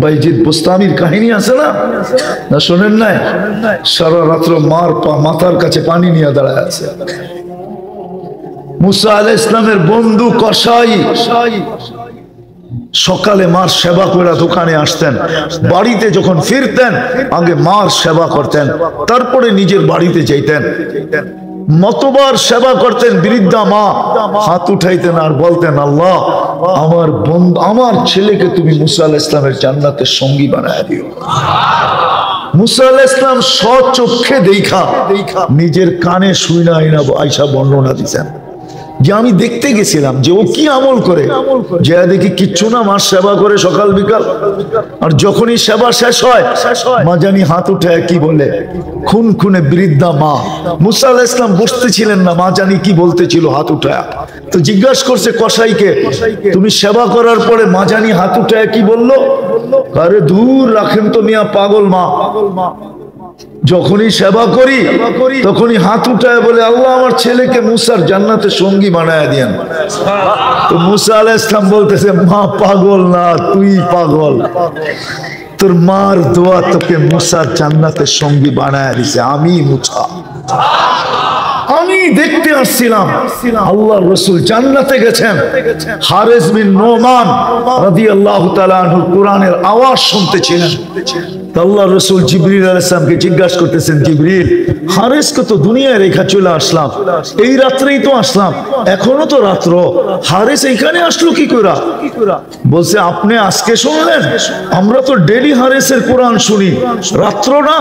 বাইজিদ বুস্তামির কাহিনী আছে না, না শোনেন নাই? সারা রাত্র মার মাথার কাছে পানি নিয়ে দাঁড়ায় আছে। মুসা আলাইহিস সালামের বন্ধু কসাই সকালে মার সেবা করে দোকানে আসতেন, বাড়িতে যখন ফিরতেন আগে মার সেবা করতেন, তারপরে নিজের বাড়িতে যাইতেন। মতবার সেবা করতেন। বৃদ্ধা মা হাত উঠাইতেন আর বলতেন, আল্লাহ আমার বন্ধু আমার ছেলেকে তুমি মুসা আলাইহিস সালামের জান্নাতের সঙ্গী বানায় দিও। মুসা আলাইহিস সালাম স্বচক্ষে দেখা নিজের কানে শুইনা আইসা বর্ণনা দিতেন যে আমি দেখতে গেছিলাম যে ও কি আমল করে, যে দেখি কিচ্ছু না, মার সেবা করে সকাল বিকাল, আর যখনই সেবা শেষ হয় মা জানি হাত উঠে কি বলে, খুন খুনে বৃদ্ধা মা। মুসা আলাইহিস সালাম বসতেছিলেন না, মা জানি কি বলতেছিল হাত উঠায়। তো জিজ্ঞাসা করছে কসাইকে, তুমি সেবা করার পরে মা জানি হাত উঠায় কি বললো? আরে দূর রাখেন তো মিয়া, পাগল মা। যখনই সেবা করি তখনই হাত উঠায় বলে, আল্লাহ আমার ছেলেকে মুসার জান্নাতের সঙ্গী বানায় দিয়েন। তো মুসা আলাইহিস সালাম বলতেছে, মা পাগল না, তুই পাগল। তোর মার দোয়া তোকে মুসার জান্নাতের সঙ্গী বানায় দিছে। আমি মুসা, আমি দেখতে আসছিলাম আল্লাহ রাসূল জান্নাতে গেছেন। হারিস বিন নোমান রাদিয়াল্লাহু তাআলা আনহু কোরআনের আওয়াজ শুনতেছিলেন। আল্লাহ রাসূল জিবরিল আলাইহিস সালামকে জিজ্ঞাসা করতেছেন, জিবরিল হারিসকে তো দুনিয়ায় রেখা চলে আসলাম, এই রাত্রেই তো আসলাম, এখনো তো রাত্র, হারিস এইখানে আসলো কি করে? বলছে, আপনি আজকে শুনলেন? আমরা তো ডেইলি হারিসের কোরআন শুনি, রাত্র না।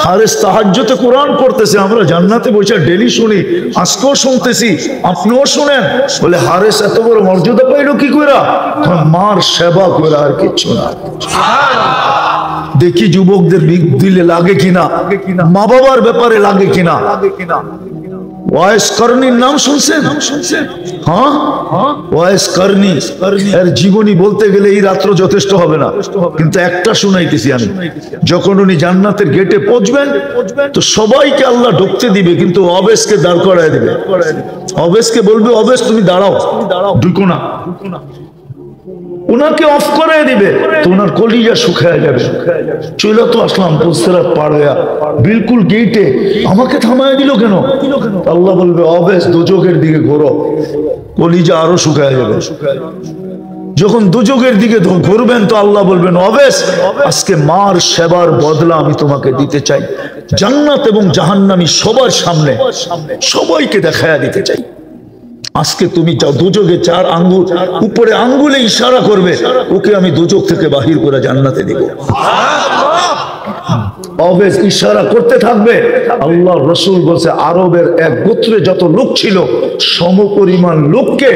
হারিস তাহাজ্জুদে কোরআন পড়তেছে, আমরা জান্নাতে বসে ডেইলি শুনি, আজকেও শুনতেছি, আপনিও শুনেন। বলে, হারিস এত বড় মর্যাদা পাইলো কি করে? মার সেবা করে, আর কিচ্ছু না। দেখি যুবকদের দিলে লাগে কিনা, মা বাবার ব্যাপারে লাগে কিনা। ওয়াইস করনির নাম শুনছেন? হ্যাঁ, ওয়াইস করনি এর জীবনী বলতে গেলে এই রাত্র যথেষ্ট হবে না, কিন্তু একটা শুনাইতেছি আমি। যখন উনি জান্নাতের গেটে পৌঁছবেন তো সবাইকে আল্লাহ ঢুকতে দিবে, কিন্তু অবেশকে দাঁড় করায় দিবে। অবেশকে বলবে, অবেশ তুমি দাঁড়াও, ঢুকো না। উনাকে অফ করে দিবে, তো উনার কলিজা শুকায় যাবে। চলে তো আসলাম পুলসিরাত পার হইয়া, বিলকুল গেটে আমাকে থামায় দিল কেন? আল্লাহ বলবে, অবেশ দুজকের দিকে ঘোরো, কলিজা আরো শুকায় যাবে। যখন দুজকের দিকে ঘুরবেন তো আল্লাহ বলবেন, অবেশ আজকে মার সেবার বদলা আমি তোমাকে দিতে চাই, জান্নাত এবং জাহান্নামী সবার সামনে সবাইকে দেখায়া দিতে চাই। আজকে তুমি যাও দুজকে 4 আঙ্গুল উপরে আঙ্গুলে ইশারা করবে, ওকে আমি দুজক থেকে বাহির করে জান্নাতে দিব। অবেশ ইশারা করতে থাকবে। আল্লাহ রাসূল বলছে, আরবের এক গোত্রে যত লোক ছিল সমপরিমাণ লোককে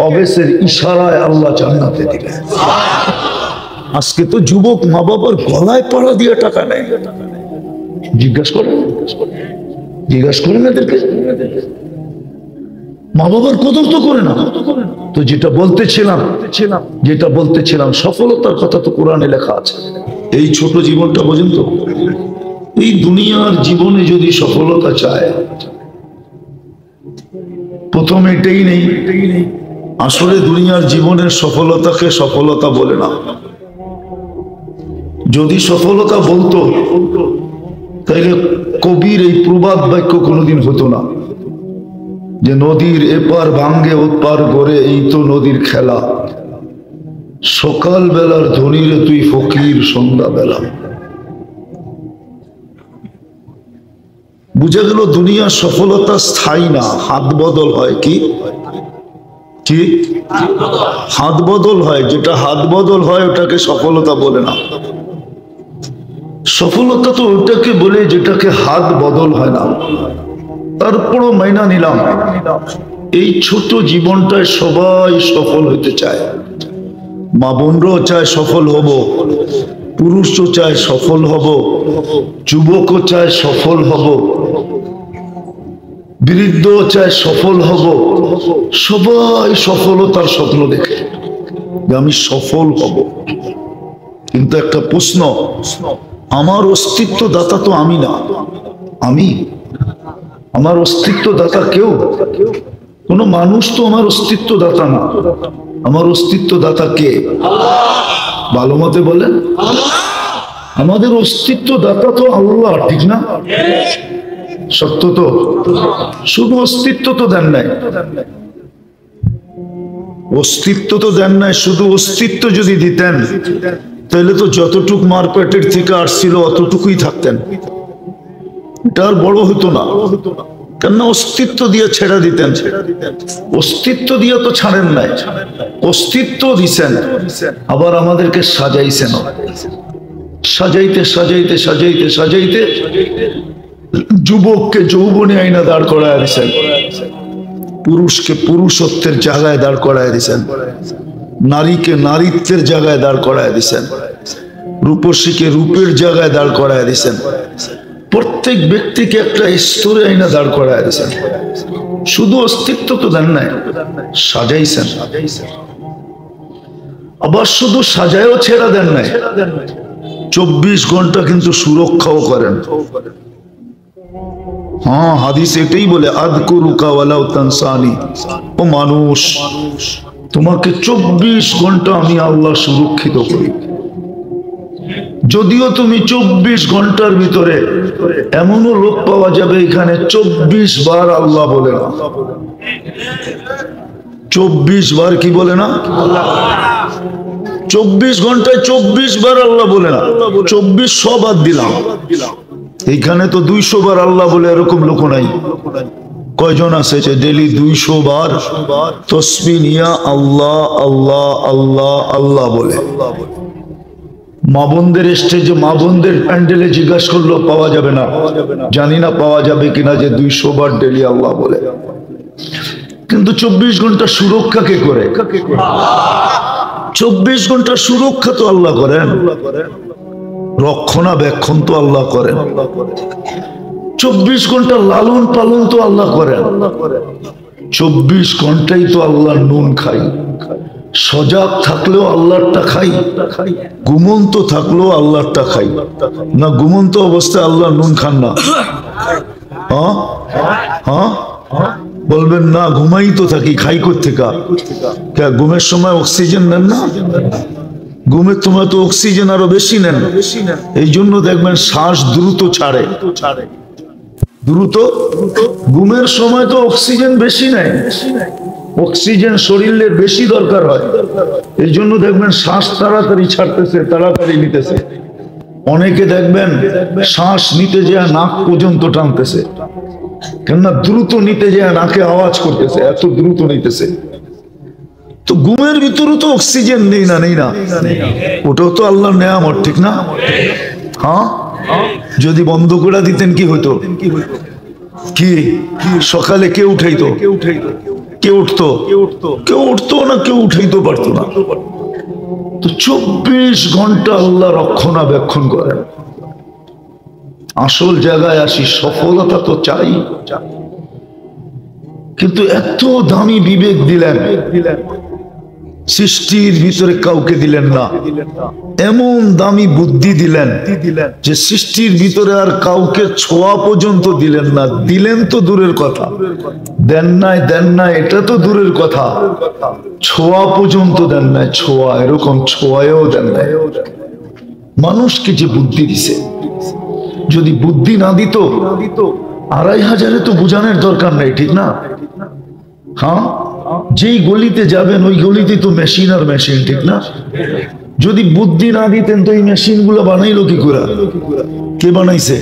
অবেশের ইশারায় আল্লাহ জান্নাতে দিবে। আজকে তো যুবক মা বাবার গলায় পাড়া দিয়ে টাকা নেয়। জিজ্ঞাসা করেন এদেরকে, মা বাবার কদর তো করে না। তো যেটা বলতেছিলাম সফলতার কথা তো কোরআনে লেখা আছে। এই ছোট জীবনটা পর্যন্ত, এই দুনিয়ার জীবনে যদি সফলতা চায়, প্রথম এটাই নেই। আসলে দুনিয়ার জীবনের সফলতাকে সফলতা বলে না। যদি সফলতা বলতো তাইলে কবির এই প্রবাদ বাক্য কোনোদিন হতো না যে নদীর এপার ভাঙ্গে ওপার করে, এই তো নদীর খেলা, সকাল বেলার ধনীরে তুই ফকির সন্ধ্যা বেলা। বুঝা গেল দুনিয়ার সফলতা স্থায়ী না, হাত বদল হয়। কি হাত বদল হয়, যেটা হাত বদল হয় ওটাকে সফলতা বলে না। সফলতা তো ওটাকে বলে যেটাকে হাত বদল হয় না। তারপরও মাইনা নিলাম, এই ছোট জীবনটায় সবাই সফল হতে চায়। মা বোনরাও চায় সফল হব, পুরুষও চায় সফল হব, যুবকও চায় সফল হব, বৃদ্ধও চায় সফল হব। সবাই সফলতার স্বপ্ন দেখে যে আমি সফল হব। কিন্তু একটা প্রশ্ন, আমার অস্তিত্ব দাতা তো আমি না। আমার অস্তিত্ব দাতা কেউ, কোন মানুষ তো আমার অস্তিত্ব দাতা না। আমার অস্তিত্ব দাতা কে? ভালো মতে বলেন। আমাদের অস্তিত্ব দাতা তো আল্লাহ, ঠিক না? সত্য তো? শুধু অস্তিত্ব তো দেন নাই, অস্তিত্ব তো দেন নাই, শুধু অস্তিত্ব যদি দিতেন তাহলে তো যতটুক মারপেটের থেকে আসছিল অতটুকুই থাকতেন, এটা আর বড় হতো না। কেননা অস্তিত্ব দিয়ে ছেড়ে দিতেন, অস্তিত্ব দিয়ে তো ছাড়েন নাই, অস্তিত্ব দিছেন, আবার আমাদেরকে সাজাইছেন। সাজাইতে সাজাইতে সাজাইতে সাজাইতে যুবককে যৌবনে আইনা দাঁড় করায় দিছেন, পুরুষকে পুরুষত্বের জায়গায় দাঁড় করায় দিছেন, নারীকে নারীত্বের জায়গায় দাঁড় করায় দিছেন, রূপসীকে রূপের জায়গায় দাঁড় করায় দিছেন, প্রত্যেক ব্যক্তিকে একটা স্তরে আইনা দাঁড় করায় দিছেন। শুধু অস্তিত্ব তো দেন নাই, সাজাইছেন। আবার শুধু সাজায়ও ছেড়ে দেন নাই, 24 ঘন্টা কিন্তু সুরক্ষাও করেন। হ্যাঁ, হাদিস এটাই বলে, আযকুরুকা ওয়ালাউ তানসানি। ও মানুষ, তোমাকে 24 ঘন্টা আমি আল্লাহ সুরক্ষিত করি। যদিও তুমি 24 ঘন্টার ভিতরে এমনও লোক পাওয়া যাবে এখানে 24 বার আল্লাহ বলে না। 24 বার কি বলে না? 24 ঘন্টায় 24 বার আল্লাহ বলে না। 2400 বাদ দিলাম, এইখানে তো 200 বার আল্লাহ বলে এরকম লোক নাই। কয়জন আছে যে ডেলি 200 বার তসবিহ নিয়া আল্লাহ আল্লাহ আল্লাহ আল্লাহ বলে? মা বোনদের স্টেজে, মা বোনদের প্যান্ডেলে জিজ্ঞাসা করলো পাওয়া যাবে না, জানি না পাওয়া যাবে কিনা যে 200 বার ডেলি আল্লাহ বলে। কিন্তু 24 ঘন্টা সুরক্ষা কে করে? 24 ঘন্টা সুরক্ষা তো আল্লাহ করেন, রক্ষণাবেক্ষণ তো আল্লাহ করেন, 24 ঘন্টা লালন পালন তো আল্লাহ করেন, 24 ঘন্টাই তো আল্লাহ নুন খাই। সজাগ থাকলেও আল্লাহরটা খাই, ঘুমন্ত থাকলেও আল্লাহরটা খাই না। ঘুমন্ত অবস্থায় আল্লাহ নুন খান না? হ্যাঁ হ্যাঁ বলবেন না, ঘুমাই তো থাকি, খাই কোত্থেকা? ঘুমের সময় অক্সিজেন নেন না? ঘুমের সময় তো অক্সিজেন আরো বেশি নেন, এই জন্য দেখবেন শ্বাস দ্রুত ছাড়ে, দ্রুত। ঘুমের সময় তো অক্সিজেন বেশি নেয়, অক্সিজেন শরীরের বেশি দরকার হয়, এই জন্য দেখবেন শ্বাস তাড়াতাড়ি ছাড়তেছে, তাড়াতাড়ি নিতেছে। অনেকে দেখবেন শ্বাস নিতে যায় নাক পর্যন্ত টানতেছে, কেননা দ্রুত নিতে যায় নাকে আওয়াজ করতেছে, এত দ্রুত নিতেছে। তো ঘুমের ভিতরে তো অক্সিজেন নেই না, নেই না, ওটাও তো আল্লাহর নেয়ামত, ঠিক না? হ্যাঁ, যদি বন্ধ করে দিতেন কি হতো? কি সকালে কে উঠাইতো? কে উঠতো? কেউ উঠতো না, কেউ উঠাইতে পারতো না। তো 24 ঘন্টা আল্লাহ রক্ষণাবেক্ষণ করেন। আসল জায়গায় আসি, সফলতা তো চাই, কিন্তু এত দামি বিবেক দিলেন, সৃষ্টির ভিতরে কাউকে দিলেন না। এমন দামি বুদ্ধি দিলেন যে সৃষ্টির ভিতরে আর কাউকে ছোঁয়া পর্যন্ত দিলেন না। দিলেন তো দূরের কথা, দেন নাই, দেন নাই এটা তো দূরের কথা, ছোঁয়া পর্যন্ত দেন নাই। ছোঁয়া, এরকম ছোঁয়ায়ও দেন নাই। মানুষকে যে বুদ্ধি দিছে, যদি বুদ্ধি না দিত 2500 তো বোঝানোর দরকার নেই, ঠিক না? হ্যাঁ, যেই গলিতে যাবেন ওই গলিতে তো মেশিন আর মেশিন, ঠিক না? যদি বুদ্ধি না দিতেন তো এই মেশিন গুলো বানাইলো কি করে? কে বানাইছে?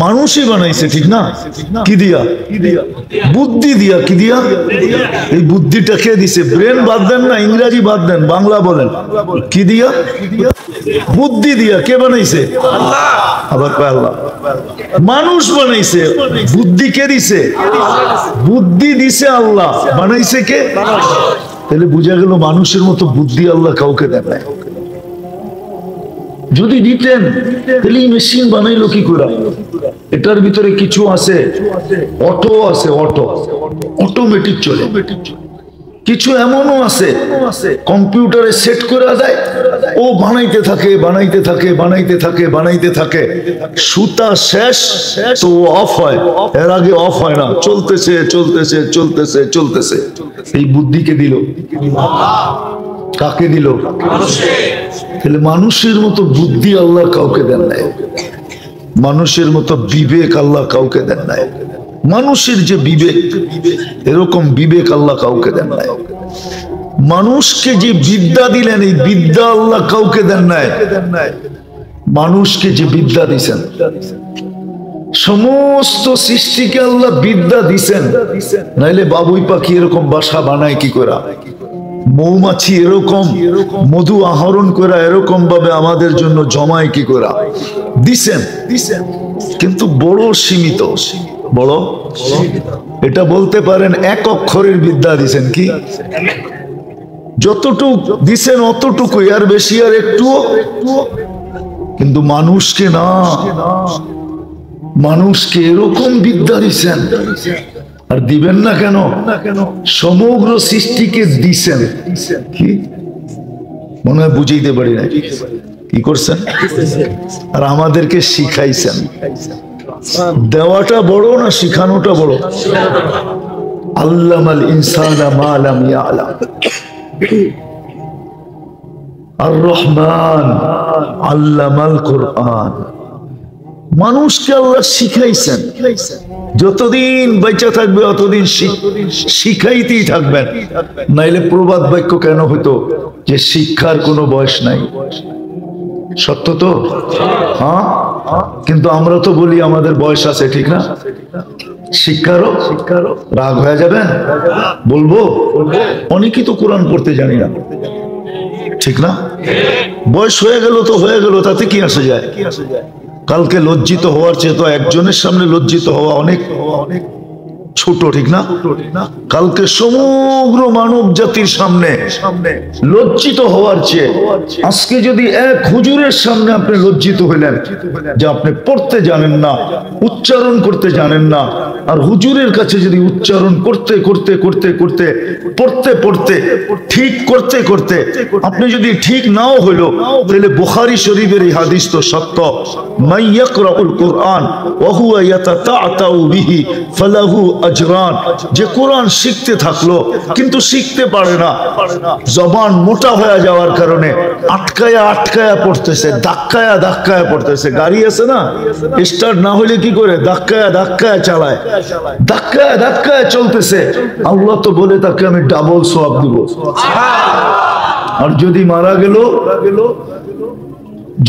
মানুষই বানাইছে, ঠিক না? কি দিয়া? বুদ্ধি দিয়া। কি দিয়া? এই বুদ্ধিটা কে দিছে? ব্রেন বাদ দেন না, ইংরেজি বাদ দেন, বাংলা বলেন। কি দিয়া? বুদ্ধি দিয়া। কে বানাইছে? আবার আল্লাহ। মানুষ বানাইছে, বুদ্ধি কে দিছে? বুদ্ধি দিছে আল্লাহ, বানাইছে কে? তাহলে বুঝা গেল মানুষের মতো বুদ্ধি আল্লাহ কাউকে দেন নাই। যদি দিতেন তাহলে এই মেশিন বানাইলো কি করে? এটার ভিতরে কিছু আছে, অটো আছে, অটো, অটোমেটিক চলে। কিছু এমনও আছে কম্পিউটারে সেট করে দেয়, ও বানাইতে থাকে, বানাইতে থাকে, বানাইতে থাকে, বানাইতে থাকে, সুতা শেষ তো অফ হয়, এর আগে অফ হয় না, চলতেছে চলতেছে চলতেছে চলতেছে। এই বুদ্ধিকে দিল। কাকে দিল? তাহলে মানুষের মতো বুদ্ধি আল্লাহ কাউকে দেন নাই, মানুষের মতো বিবেক আল্লাহ কাউকে দেন নাই। মানুষের যে বিবেক, এরকম বিবেক আল্লাহ কাউকে দেন নাই। মানুষকে যে বিদ্যা দিলেন, এই বিদ্যা আল্লাহ কাউকে দেন নাই। মানুষকে যে বিদ্যা দিছেন, সমস্ত সৃষ্টিকে আল্লাহ বিদ্যা দিছেন, নাইলে বাবুই পাখি এরকম বাসা বানায় কি করে? মৌমাছি এরকম মধু আহরণ করে এরকম ভাবে আমাদের জন্য জমায় কি করে? দিছেন, কিন্তু বড় সীমিত। বড় এটা বলতে পারেন এক অক্ষরের বিদ্যা দিছেন। কি যতটুক দিছেন অতটুকু, আর বেশি আর একটু। কিন্তু মানুষকে না, মানুষকে এরকম বিদ্যা দিছেন। আর দিবেন না কেন? সমগ্র সৃষ্টিকে দিছেন। কি মনে হয় বুঝাইতে পারি না। কি করছেন? আর আমাদেরকে শিখাইছেন। দেওয়াটা বড় না শিখানোটা বড়? আল্লামাল ইনসানা মা লাম ইয়ালাম। আর রহমান আল্লামাল কুরআন। মানুষকে আল্লাহ শিখাইছেন। যতদিন বেঁচে থাকবে অতদিন শিখাইতেই থাকবেন। নাইলে প্রবাদ বাক্য কেন হতো যে শিক্ষার কোনো বয়স নাই? সত্য তো? হ্যাঁ, কিন্তু আমরা তো বলি আমাদের বয়স আছে, ঠিক না? শিক্ষারও রাগ হয়ে যাবেন বলবো? অনেকেই তো কোরআন পড়তে জানি না, ঠিক না? বয়স হয়ে গেল তো হয়ে গেল, তাতে কি আসে যায়? কালকে লজ্জিত হওয়ার চেয়ে তো একজনের সামনে লজ্জিত হওয়া অনেক ছোট, ঠিক না? কালকে সমগ্র মানব জাতির সামনে লজ্জিত হওয়ার চেয়ে আজকে যদি এক হুজুরের সামনে আপনি লজ্জিত হইলেন যে আপনি পড়তে জানেন না, উচ্চারণ করতে জানেন না, আর হুজুরের কাছে যদি উচ্চারণ করতে করতে করতে করতে পড়তে পড়তে ঠিক করতে করতে আপনি যদি ঠিক নাও হইলো, তাহলে বুখারী শরীফের এই হাদিস তো সত্য, মান ইয়াকরাউল কুরআন ওয়া হুয়া ইয়াতাতাআতাউ বিহি ফালাহু আজরান। যে কোরআন শিখতে থাকলো কিন্তু শিখতে পারে না, জবান মোটা হয়ে যাওয়ার কারণে আটকায়া আটকায়া পড়তেছে, ধাক্কায়া ধাক্কায়া পড়তেছে। গাড়ি আছে না, স্টার্ট না হলে কি করে? ধাক্কায়া ধাক্কায়া চালায়, ধাক্কায়া ধাক্কায়া চলতেছে। আল্লাহ তো বলে তাকে আমি ডাবল সওয়াব দিব। আর যদি মারা গেল,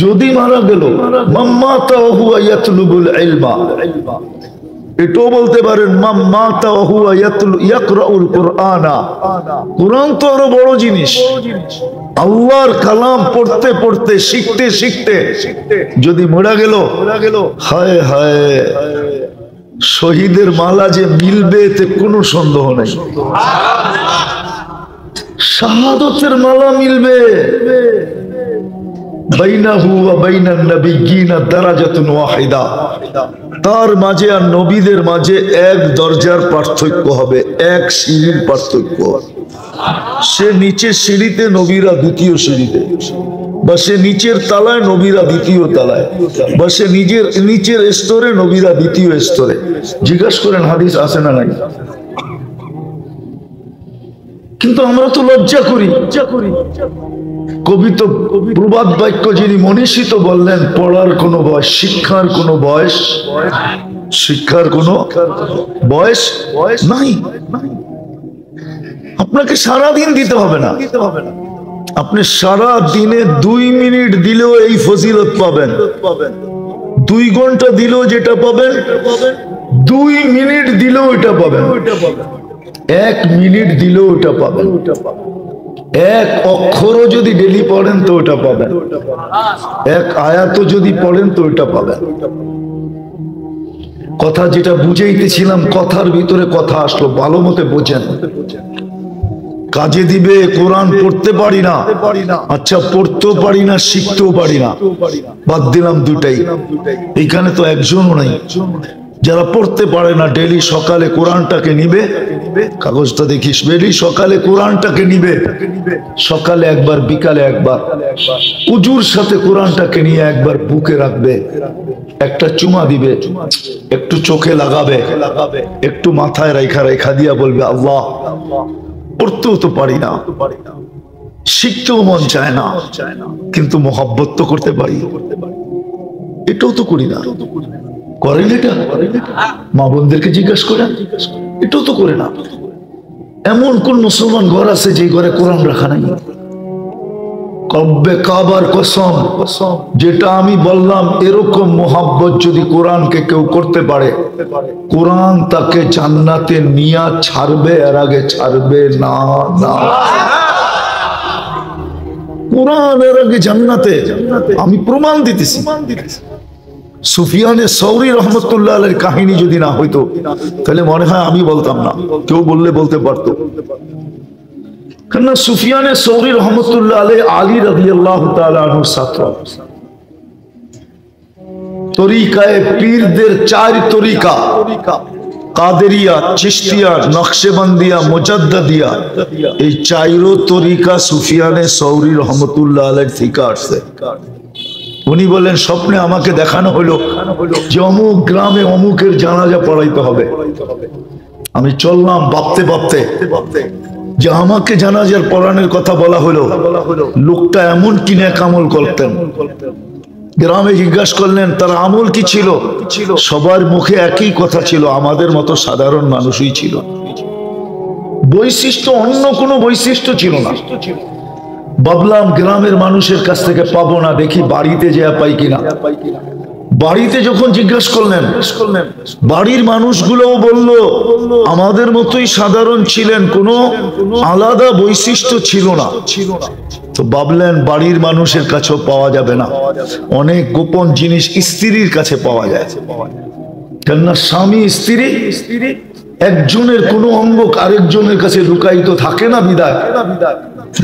যদি মারা গেল মাম্মাতা ওয়া হুয়া ইয়াতলুবুল ইলমা, এটাও বলতে পারেন মাম্মাতা ওয়া হুয়া ইয়াকরাউল কুরআনা। কুরআন তো আরো বড় জিনিস। আল্লাহর কালাম পড়তে পড়তে শিখতে শিখতে যদি মরা গেল, হায় হায়, শহীদের মালা যে মিলবে এতে কোনো সন্দেহ নেই। শাহাদাতের মালা মিলবে। বাইনাহু ওয়া বাইনান নাবিয়্যিনা দারাজাতুন ওয়াহিদা, তার মাঝে আর নবীদের মাঝে এক দরজার পার্থক্য হবে, এক সিঁড়ির পার্থক্য। সে নিচের সিঁড়িতে, নবীরা দ্বিতীয় সিঁড়িতে, বা সে নিচের তালায়, নবীরা দ্বিতীয় তালায়, বা সে নিচের স্তরে, নবীরা দ্বিতীয় স্তরে। জিজ্ঞাসা করেন হাদিস আছে না নাই? কিন্তু আমরা তো লজ্জা করি। কবি তো প্রবাদ বাক্য যিনি মনীষী তো বললেন, পড়ার কোনো বয়স, শিক্ষার কোনো বয়স, শিক্ষার কোনো বয়স নাই। আপনাকে সারাদিন দিতে হবে না, আপনি সারা দিনে 2 মিনিট দিলেও এই ফজিলত পাবেন। 2 ঘন্টা দিলেও যেটা পাবেন, 2 মিনিট দিলেও এটা পাবেন, 1 মিনিট দিলেও ওটা পাবেন। এক অক্ষরও যদি ডেলি পড়েন তো ওটা পাবেন, এক আয়াতও যদি পড়েন তো ওটা পাবেন। কথা যেটা বুঝাইতেছিলাম, কথার ভিতরে কথা আসলো, ভালো মতে বোঝেন। কাজে দিবে। কোরআন পড়তে পারি না, আচ্ছা পড়তেও পারি না, শিখতেও পারি না, বাদ দিলাম দুটাই। এখানে তো একজনও নাই যারা পড়তে পারে না। ডেলি সকালে কোরআনটাকে নিবে, কাগজটা দেখিস, ডেলি সকালে কোরআনটাকে নিবে, সকালে একবার, বিকালে একবার, উজুর সাথে কোরআনটাকে নিয়ে একবার বুকে রাখবে, একটা চুমা দিবে, একটু চোখে লাগাবে, একটু মাথায় রেখা রেখা দিয়া বলবে আল্লাহ। পড়তেও তো পারি না, শিখতেও মন চায় না, কিন্তু মোহাব্বত তো করতে পারি, এটাও তো করি না। করেন এটা? মা বোনদেরকে জিজ্ঞাসা করেন, এটাও তো করে না। এমন কোন মুসলমান ঘর আছে যে ঘরে কোরআন রাখা নাই? কব্বে কাবার কসম, যেটা আমি বললাম, এরকম মোহাব্বত যদি কোরআনকে কেউ করতে পারে, কোরআন তাকে জান্নাতে নিয়ে ছাড়বে, এর আগে ছাড়বে না। কোরআন এর আগে জান্নাতে, আমি প্রমাণ দিতেছি। সুফিয়ানে সৌরি রহমতুল্লাহ আলাইহির কাহিনী যদি না হইতো, তাহলে মনে হয় আমি বলতাম না, কেউ বললে বলতে পারতো। কেননা সুফিয়ানে সৌরি রহমতুল্লাহ আলাইহি আলী রাদিয়াল্লাহু তাআলা আনহুর ছাত্র। তরিকায়ে পীরদের 4 তরিকা, কাদেরিয়া, চিশতিয়া, নকশবন্দিয়া, মুজাদ্দিদিয়া, এই 4 তরিকা সুফিয়ানে সৌরি রহমতুল্লাহ আলাইহি থেকে আসছে। উনি বলেন, স্বপ্নে আমাকে দেখানো হলো যে অমুক গ্রামে অমুকের জানাজা পড়াইতে হবে। আমি চললাম ভাবতে ভাবতে যে আমাকে জানাজার পড়ানোর কথা বলা হলো। লোকটা এমন কি নেক আমল করতেন। গ্রামে জিজ্ঞাসা করলেন তার আমল কি ছিল, সবার মুখে একই কথা ছিল, আমাদের মতো সাধারণ মানুষই ছিল। বৈশিষ্ট্য অন্য কোনো বৈশিষ্ট্য ছিল না। ভাবলাম গ্রামের মানুষের কাছ থেকে পাবো না, দেখি বাড়িতে যে পাই কিনা। বাড়িতে যখন জিজ্ঞাসা করলেন, বাড়ির মানুষগুলোও বলল আমাদের মতোই সাধারণ ছিলেন, কোনো আলাদা বৈশিষ্ট্য ছিল না। তো ভাবলেন বাড়ির মানুষের কাছেও পাওয়া যাবে না, অনেক গোপন জিনিস স্ত্রীর কাছে পাওয়া যায়। কেননা স্বামী স্ত্রী একজনের কোনো অঙ্গ আরেকজনের কাছে লুকায়িত থাকে না, বিদায়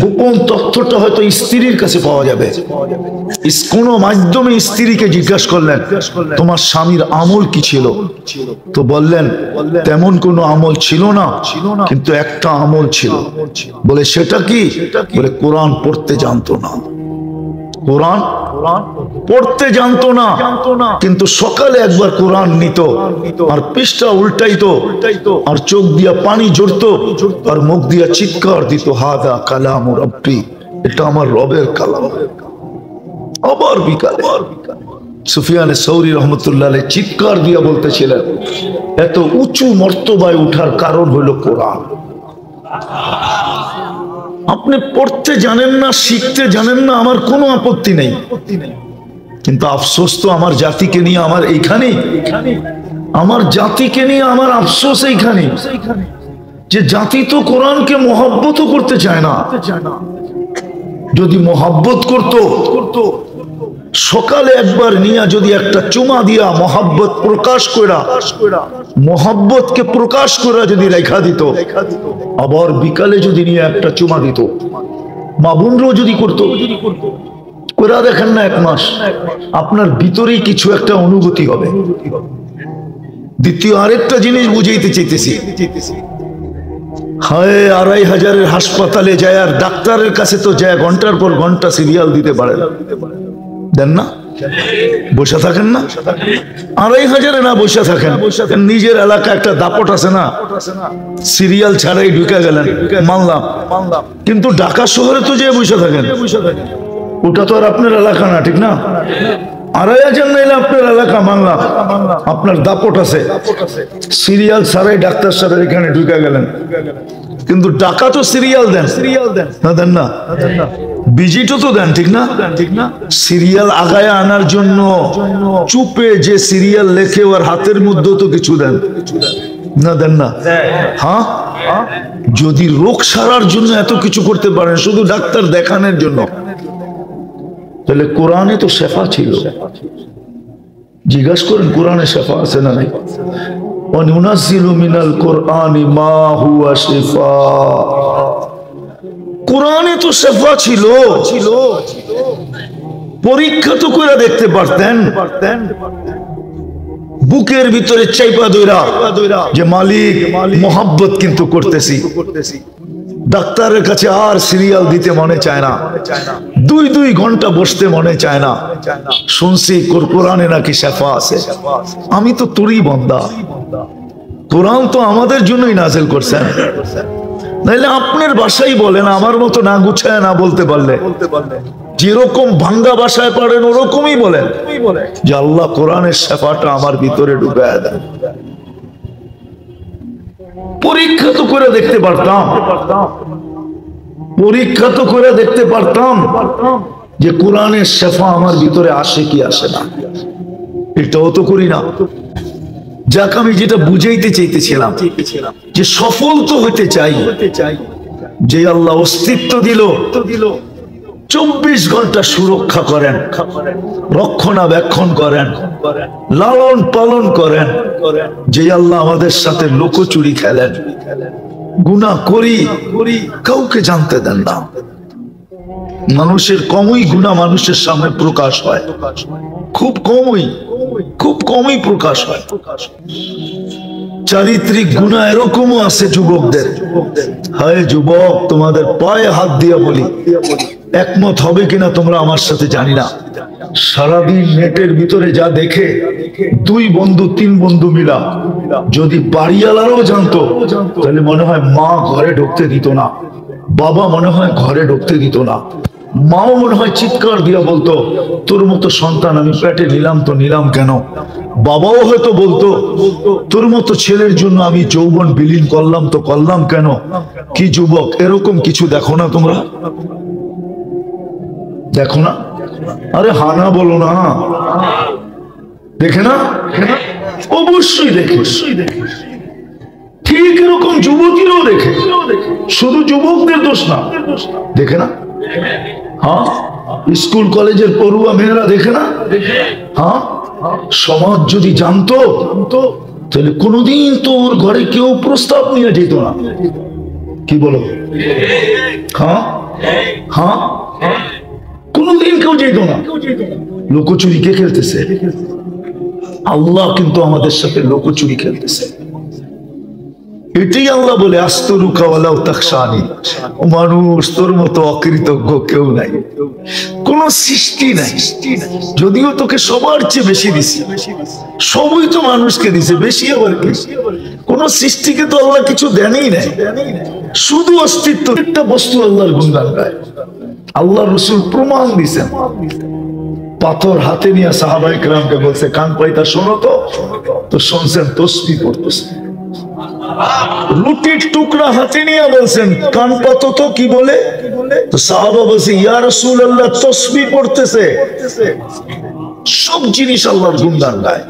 গোপন তথ্যটা হয়তো স্ত্রীর কাছে পাওয়া যাবে। কোন মাধ্যমে স্ত্রীকে জিজ্ঞাসা করলেন তোমার স্বামীর আমল কি ছিল, তো বললেন তেমন কোনো আমল ছিল না, কিন্তু একটা আমল ছিল। বলে সেটা কি? বলে কোরআন পড়তে জানতো না। কোরআন পড়তে জানতো না, কিন্তু সকালে একবার কোরআন নিত আর পৃষ্ঠা উল্টাইতো আর চোখ দিয়া পানি ঝরতো আর মুখ দিয়া চিৎকার দিত, হাদা কালাম রব্বি, এটা আমার রবের কালাম। আবার বিকালে সুফিয়ানে সৌরি রহমতুল্লাহ আলাইহি চিৎকার দিয়া বলতেছিলেন, এত উঁচু মর্তবায় উঠার কারণ হলো কোরআন। আপনি পড়তে জানেন না, শিখতে জানেন না, আমার কোনো আপত্তি নেই, কিন্তু আফসোস তো আমার জাতিকে নিয়ে আমার এইখানে, আমার জাতিকে নিয়ে আমার আফসোস এইখানে যে জাতি তো কোরআনকে মহব্বতও করতে চায় না। যদি মহব্বত করত, সকালে একবার নিয়ে যদি একটা চুমা দিয়া মহব্বত প্রকাশ করা, মহব্বতকে প্রকাশ করা যদি রেখা দিত, আবার বিকালে যদি নিয়ে একটা চুমা দিত, মা বোনরাও যদি করতো, করে দেখেন না 1 মাস আপনার ভিতরেই কিছু একটা অনুভূতি হবে। দ্বিতীয় আরেকটা জিনিস বুঝাইতে চাইতেছি, হায় 2500-এর হাসপাতালে যায় আর ডাক্তারের কাছে তো যায় ঘন্টার পর ঘন্টা সিরিয়াল দিতে পারে, দেন না? বসে থাকেন না? 2500-এ না বসে থাকেন, নিজের এলাকা একটা দাপট আছে না, সিরিয়াল ছাড়াই ঢুকে গেলেন, মানলাম, কিন্তু ঢাকা শহরে তো যে বসে থাকেন, ওটা তো আর আপনার এলাকা না, ঠিক না? 2500 নাইলে আপনার এলাকা, মানলাম, আপনার দাপট আছে, সিরিয়াল ছাড়াই ডাক্তার সাহেব এখানে ঢুকে গেলেন, কিন্তু টাকা তো সিরিয়াল দেন না, দেন না? ভিজিটও তো দেন, ঠিক না? সিরিয়াল আগায় আনার জন্য চুপে যে সিরিয়াল লেখে ওর হাতের মধ্যে তো কিছু দেন না, দেন না? হ্যাঁ, যদি রোগ সারার জন্য এত কিছু করতে পারেন শুধু ডাক্তার দেখানোর জন্য, তাহলে কোরআনে তো শেফা ছিল। জিজ্ঞাসা করেন কোরআনে শেফা আছে না নাই? ওয়ানুনাজ্জিলু মিনাল কুরআনি মা হুয়া শিফা, কোরআনে তো শেফা ছিল। পরীক্ষা তো করে দেখতে পারতেন, বুকের ভিতরে চাইপা দইরা যে মালিক মোহাব্বত কিন্তু করতেছি। ডাক্তারের কাছে আর সিরিয়াল দিতে মনে চায় না, 2 ঘন্টা বসতে মনে চায় না। শুনছি কোরআনে নাকি শেফা আছে। আমি তো তোরই বান্দা, কোরআন তো আমাদের জন্যই নাযিল করছেন। নাইলে আপনার বাসায় বলেন, আমার মতো না গুছায় না বলতে পারলে, যেরকম ভাঙ্গা বাসায় পারেন ওরকমই বলেন যে আল্লাহ কোরআনের শেফাটা আমার ভিতরে ঢুকে দেন। পরীক্ষা তো করে দেখতে পারতাম, পরীক্ষা তো করে দেখতে পারতাম যে কোরআনের শেফা আমার ভিতরে আসে কি আসে না। এটাও তো করি না। যাক, আমি যেটা বুঝাইতে চাইতেছিলাম যে সফল তো হতে চাই, যে আল্লাহ অস্তিত্ব দিল, 24 ঘন্টা সুরক্ষা করেন, রক্ষণাবেক্ষণ করেন, লালন পালন করেন, যে আল্লাহ আমাদের সাথে লুকোচুরি খেলেন, গুনাহ করি কাউকে জানতে দেন না। মানুষের কমই গুনাহ মানুষের সামনে প্রকাশ হয়, খুব কমই প্রকাশ হয়। চারিত্রিক গুনাহ এরকমও আছে যুবকদের। হায় যুবক, তোমাদের পায়ে হাত দিয়া বলি, একমত হবে কিনা তোমরা আমার সাথে জানি না, সারাদিন নেটের ভিতরে যা দেখে, 2 বন্ধু 3 বন্ধু মিলা যদি বাড়িওয়ালারও জানতো, তাহলে মনে হয় মা ঘরে ঢুকতে দিত না, বাবা মনে হয় ঘরে ঢুকতে দিত না, মাও মনে হয় চিৎকার দিয়া বলতো, তোর মতো সন্তান আমি পেটে নিলাম তো নিলাম কেন। বাবাও হয়তো বলতো, তোর মতো ছেলের জন্য আমি যৌবন বিলীন করলাম তো করলাম কেন। কি যুবক, এরকম কিছু দেখো না তোমরা? দেখো না? আরে হানা বলো না, দেখে না? অবশ্যই দেখে, ঠিক এরকম যুবতীরাও দেখে, শুধু যুবকদের দোষ না, দেখে না? হ্যাঁ, স্কুল কলেজের পড়ুয়া মেয়েরা দেখে না? হ্যাঁ, সমাজ যদি জানতো তাহলে কোনোদিন তো ওর ঘরে কেউ প্রস্তাব নিয়ে যেত না। কি বলো? হ্যাঁ হ্যাঁ, কোনোদিন কেউ যেত না। লুকোচুরি কে খেলতেছে? আল্লাহ কিন্তু আমাদের সাথে লুকোচুরি খেলতেছে। এটাই আল্লাহ বলে, আস্তরুকা ওয়ালাউ তাখশানি, মানুষ তোর মতো অকৃতজ্ঞ কেউ নাই, কোন সৃষ্টি নাই। যদিও তোকে সবার চেয়ে বেশি দিছি, সবই তো মানুষকে দিছে, বেশি আবার কি? কোন সৃষ্টিকে তো আল্লাহ কিছু দেনই নাই, শুধু অস্তিত্ব। একটা বস্তু আল্লাহর গুণগান গায়। আল্লাহ রসুল প্রমাণ দিছেন, পাথর হাতে নিয়ে সাহাবায়ে কেরামকে বলছে, কান পাইতা শোনো তো শুনছেন তসবিহ পড়তেছে। রুটির টুকরা হাতে নিয়ে বলছেন, কান পাতো তো কি বলে? তো সাহাবা বলছে, ইয়া রাসূলুল্লাহ তসবিহ পড়তেছে। সব জিনিস আল্লাহর গুণগান গায়।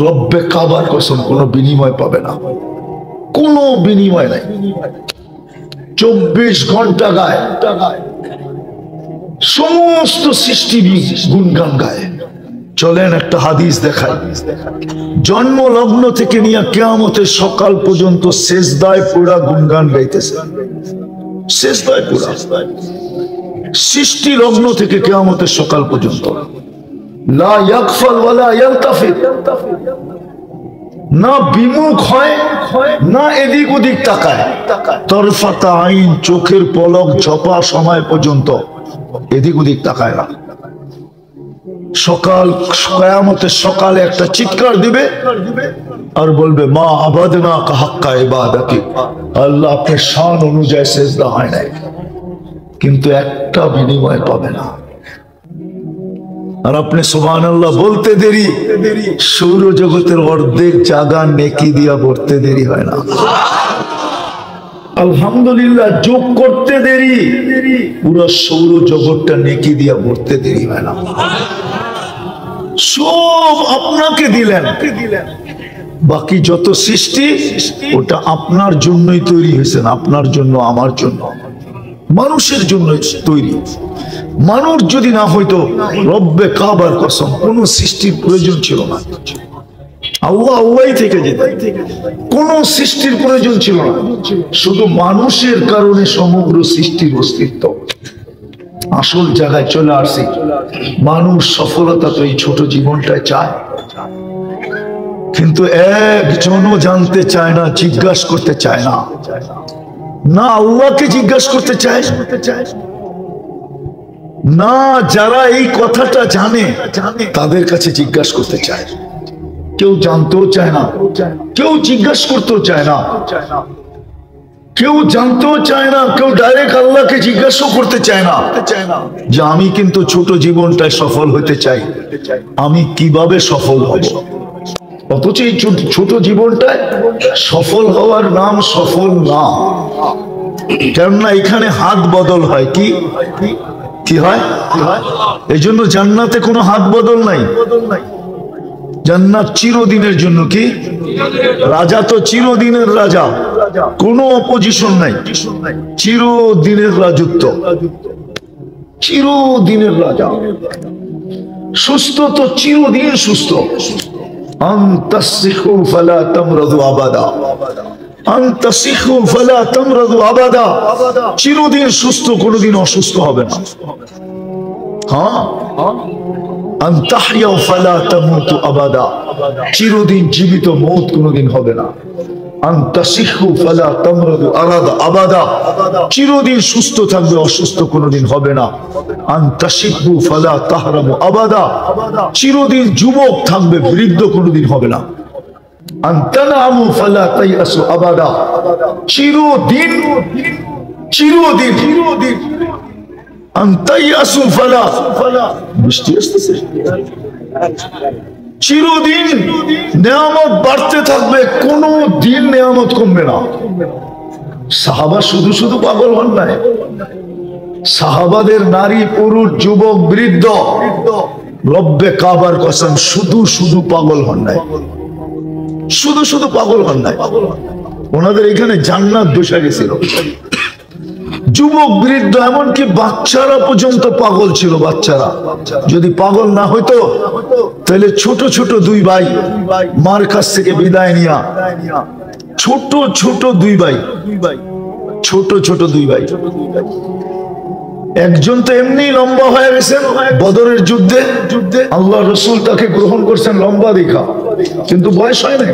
রব্বে কাবার কসম, কোনো বিনিময় পাবে না, কোনো বিনিময় নাই। 24 ঘন্টা গায়, সমস্ত সৃষ্টি গুণগান গায়। চলেন একটা হাদিস দেখাই। জন্ম লগ্ন থেকে নিয়ে কিয়ামতের সকাল পর্যন্ত সেজদায় পুরা গুণগান গাইতেছে, সেজদায় পুরা। সৃষ্টি লগ্ন থেকে কিয়ামতের সকাল পর্যন্ত লা ইয়াগফাল ওয়ালা ইয়ালতাফিত, না বিমুখ হয় না এদিক ওদিক তাকায়। তরফাতা আইন, চোখের পলক ঝপা সময় পর্যন্ত এদিক ওদিক তাকায় না। সকাল কিয়ামতের সকালে একটা চিৎকার দিবে আর বলবে, মা আবাদনা কা হাক্কা ইবাদাতি, আল্লাহ আপনার শান অনুযায়ী সেজদা হয় নাই, কিন্তু একটা বিনিময় পাবে না। আর আপনি সুবহানাল্লাহ বলতে দেরি, সৌরজগতের অর্ধেক জায়গা নেকি দিয়া ভরতে দেরি হয় না। আলহামদুলিল্লাহ যোগ করতে দেরি, পুরো সৌরজগৎটা নেকি দিয়া ভরতে দেরি হয় না। সব আপনাকে দিলেন, বাকি যত সৃষ্টি ওটা আপনার জন্যই তৈরি হয়েছেন, আপনার জন্য, আমার জন্য, মানুষের জন্য তৈরি। মানুষ যদি না হইতো, রব্বে কাবার কসম, কোন সৃষ্টির প্রয়োজন ছিল না। আল্লাহ আল্লাহই থেকে যেত, কোন সৃষ্টির প্রয়োজন ছিল না। শুধু মানুষের কারণে সমগ্র সৃষ্টির অস্তিত্ব। আসল জায়গায় চলে আসছি। মানুষ সফলতা তো এই ছোট জীবনটায় চায়, কিন্তু একজনও জানতে চায় না, জিজ্ঞাসা করতে চায় না, না আল্লাহকে জিজ্ঞাসা করতে চায় না, যারা এই কথাটা জানে তাদের কাছে জিজ্ঞাসা করতে চায়। কেউ জানতেও চায় না, কেউ জিজ্ঞাসা করতেও চায় না। কেউ জানতেও চায় না, কেউ ডাইরেক্ট আল্লাহকে জিজ্ঞাসা করতে চায় না যে আমি কিন্তু ছোট জীবনটায় সফল হতে চাই, আমি কিভাবে সফল হব। অথচ এই ছোট জীবনটায় সফল হওয়ার নাম সফল না। কেননা এখানে হাত বদল হয়। কি কি হয়? এই জন্য জান্নাতে কোনো হাত বদল নাই। জান্নাত চিরদিনের জন্য। কি রাজা তো চিরদিনের রাজা, কোনো অপোজিশন নাই, চিরদিনের রাজত্ব, চিরদিনের রাজা। সুস্থ তো চিরদিন সুস্থ। আনতাসিহু ফালা তামরাদু আবাদা, আনতাসিহু ফালা তামরাদু আবাদা। চিরদিন সুস্থ, কোনোদিন অসুস্থ হবে না। হ্যাঁ, আনতাহইয়া ফালা তামুতু আবাদা, চিরদিন জীবিত, মওত কোনোদিন হবে না। আনতাসিহু ফালা তামরাদু আবাদা, চিরদিন সুস্থ থাকবে, অসুস্থ কোনোদিন হবে না। আনতাশিবু ফালা তাহরামু আবাদা, চিরদিন যুবক থাকবে, বৃদ্ধ কোনোদিন হবে না। আনতানামু ফালা তাইয়াসু আবাদা, চিরদিন চিরদিন আনতাইয়াসু ফালা, বৃষ্টি আসতেছে, চিরদিন নেয়ামত বাড়তে থাকবে, কোনো দিন নেয়ামত কমবে না। সাহাবা শুধু শুধু পাগল হন নাই, সাহাবাদের নারী পুরুষ যুবক বৃদ্ধ রব্বে কাবার কসম শুধু শুধু পাগল হন নাই, শুধু শুধু পাগল হন নাই। ওনাদের এখানে জান্নাত বসে গেছিল। যুবক বৃদ্ধ এমনকি বাচ্চারা পর্যন্ত পাগল ছিল। বাচ্চারা যদি পাগল না হইতো তাহলে ছোট ছোট দুই ভাই মার কাছ থেকে বিদায় নিয়া, ছোট ছোট দুই ভাই, ছোট ছোট দুই ভাই, একজন তো এমনি লম্বা হয়ে গেছেন বদরের যুদ্ধে, আল্লাহ রসুল তাকে গ্রহণ করছেন লম্বা দেখা, কিন্তু বয়স হয় নাই।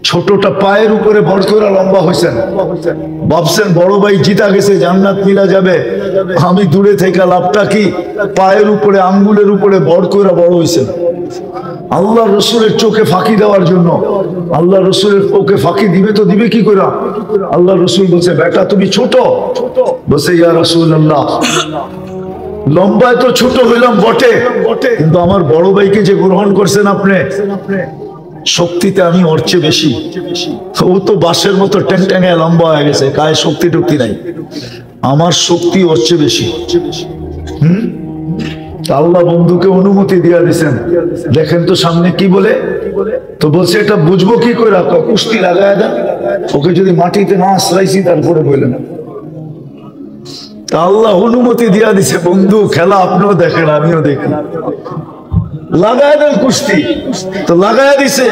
ছোটটা পায়ের উপরে বড় করে লম্বা হয়েছেন, ভাবছেন বড় ভাই জিতা গেছে, জান্নাত মিলা যাবে, আমি দূরে থেকে লাভটা কি? পায়ের উপরে আঙ্গুলের উপরে বড় করে বড় হয়েছেন। আল্লাহ রসুলের চোখে ফাঁকি দেওয়ার জন্য, আল্লাহ রসুলের ওকে ফাঁকি দিবে তো দিবে কি করে? আল্লাহ রসুল বলছে বেটা তুমি ছোট, বলছে ইয়া রাসূলুল্লাহ লম্বায় তো ছোট হইলাম বটে, কিন্তু আমার বড় ভাইকে যে গ্রহণ করছেন আপনি, শক্তিতে আমি ওর চেয়ে বেশি। ও তো বাঁশের মতো ট্যাং ট্যাঙে লম্বা হয়ে গেছে, গায়ে শক্তি টক্তি নাই, আমার শক্তি ওর চেয়ে বেশি। আল্লাহ বন্ধুকে অনুমতি দিয়া দিছেন, দেখেন তো সামনে কি বলে। তো বলছে এটা বুঝবো কি করে? কুস্তি লাগায় দেন, ওকে যদি মাটিতে না আশ্রাইছি তারপরে বললেন। আল্লাহ অনুমতি দিয়া দিছে, বন্ধু খেলা আপনিও দেখেন আমিও দেখি, লাগায় দেন কুস্তি। তো লাগায় দিছে,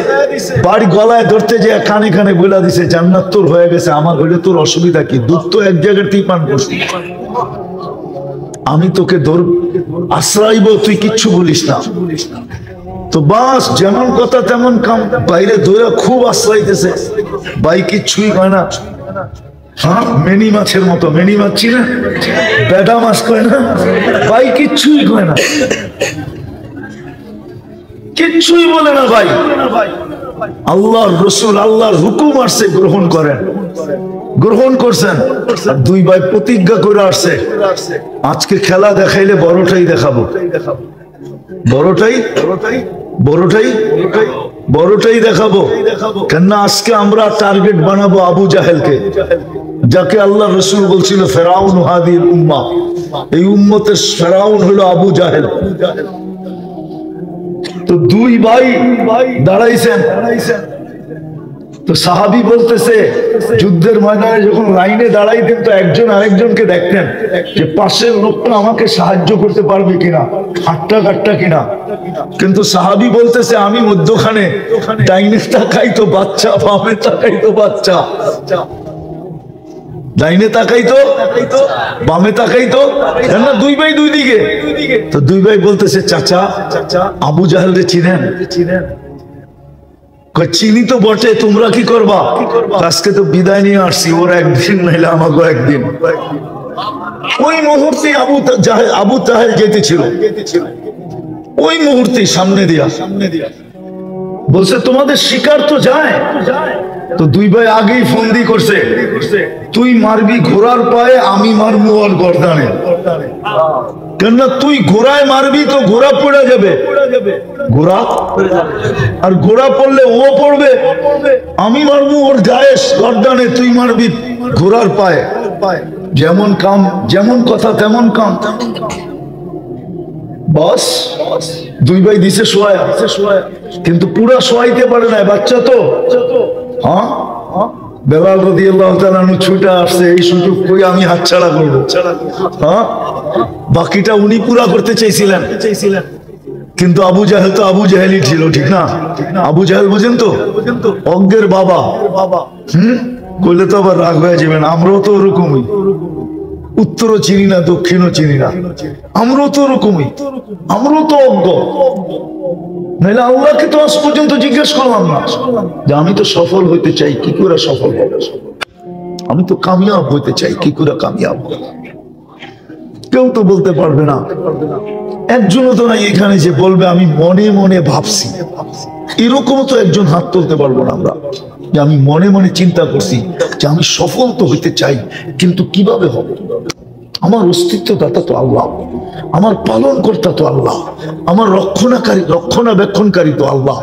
বাড়ি গলায় ধরতে যে কানে কানে বলে দিছে জান্নাত তোর হয়ে গেছে, আমার হইলে তোর অসুবিধা কি? দুধ তো এক জায়গাতেই পান করছি, আমি তোকে আশ্রয়ব, তুই কিচ্ছু বলিস না। তো বাস যেমন কথা তেমন কাম, বাইরে ধরে খুব আশ্রয়তেছে, ভাই কিচ্ছুই কয় না। হ্যাঁ, মেনি মাছের মতো, মেনি মাছ চিনে, বেডা মাছ কয় না, ভাই কিচ্ছুই কয় না, কিচ্ছুই বলে না ভাই। আল্লাহর রসুল আল্লাহর হুকুম আসছে গ্রহণ করেন, গ্রহণ করছেন। দুই ভাই প্রতিজ্ঞা করে আসছে আজকে খেলা দেখাইলে বড়টাই দেখাবো, বড়টাই বড়টাই বড়টাই দেখাবো। কেননা আজকে আমরা টার্গেট বানাবো আবু জাহেলকে, যাকে আল্লাহ রসুল বলছিল ফেরাউন হাদিল উম্মাহ, এই উম্মতের ফেরাউন হলো আবু জাহেল। তো দুই ভাই দাঁড়াইছেন, তো সাহাবী বলতেছে যুদ্ধের ময়দানে যখন লাইনে দাঁড়াইতেন তো একজন আরেকজনকে দেখতেন যে পাশের লোকটা আমাকে সাহায্য করতে পারবে কিনা, হাটটা কাটটা কিনা। কিন্তু সাহাবী বলতেছে আমি মধ্যখানে, ডাইনে তাকাই তো বাচ্চা, বামে তাকাই তো বাচ্চা, ডাইনে তাকাই তো বামে তাকাই তো, না দুই ভাই দুই দিকে। তো দুই ভাই বলতেছে চাচা আবু জাহেলরে চিনেন? চিনি তো বটে, তোমরা কি করবা? আজকে তো বিদায় নিয়ে আসছি, ওর একদিন নাইলে আমাকে একদিন। ওই মুহূর্তে আবু জাহেল যেতেছিল, ওই মুহূর্তে সামনে দিয়া বলছে তোমাদের শিকার তো যায়, তো দুই ভাই আগেই ফন্দি করছে, তুই মারবি ঘোড়ার পায়ে, আমি মারবো ওর গর্দানে। কেননা তুই ঘোড়ায় মারবি তো ঘোড়া পড়ে যাবে, ঘোড়া আর ঘোড়া পড়লে ও পড়বে, আমি মারবো ওর গায়ে গর্দানে, তুই মারবি ঘোড়ার পায়ে। যেমন কাম যেমন কথা তেমন কাম। বস দুই ভাই দিছে শোয়া, কিন্তু পুরা শোয়াইতে পারে না, বাচ্চা তো। হ্যাঁ, বেলাল রাদিয়াল্লাহু তাআলা ছুটে আসছে, এই সুযোগ কই আমি হাতছাড়া করবো। হ্যাঁ, বাকিটা উনি পুরা করতে চাইছিলেন, কিন্তু আবু জাহেল তো আবু জাহেলই ছিল, ঠিক না? আবু জাহেল বুঝেন তো, অজ্ঞের বাবা। কইলে তো আবার রাগ হয়ে যাবেন, আমরাও তো ওরকমই, উত্তরও চিনি না দক্ষিণও চিনি না, আমরাও তো ওরকমই, আমরাও তো অজ্ঞ। নাহলে আল্লাহকে তো আজ পর্যন্ত জিজ্ঞেস করলাম না যে আমি তো সফল হইতে চাই, কি করে সফল হব? আমি তো কামিয়াব হইতে চাই, কি করে কামিয়াব হব? কেউ তো বলতে পারবে না। একজনও তো নাই এখানে যে বলবে আমি মনে মনে ভাবছি। এরকম তো একজন হাত তুলতে পারবো না আমরা যে আমি মনে মনে চিন্তা করছি যে আমি সফল তো হইতে চাই, কিন্তু কিভাবে হবে? আমার অস্তিত্বদাতা তো আল্লাহ, আমার পালন কর্তা তো আল্লাহ, আমার রক্ষণাবেক্ষণকারী তো আল্লাহ,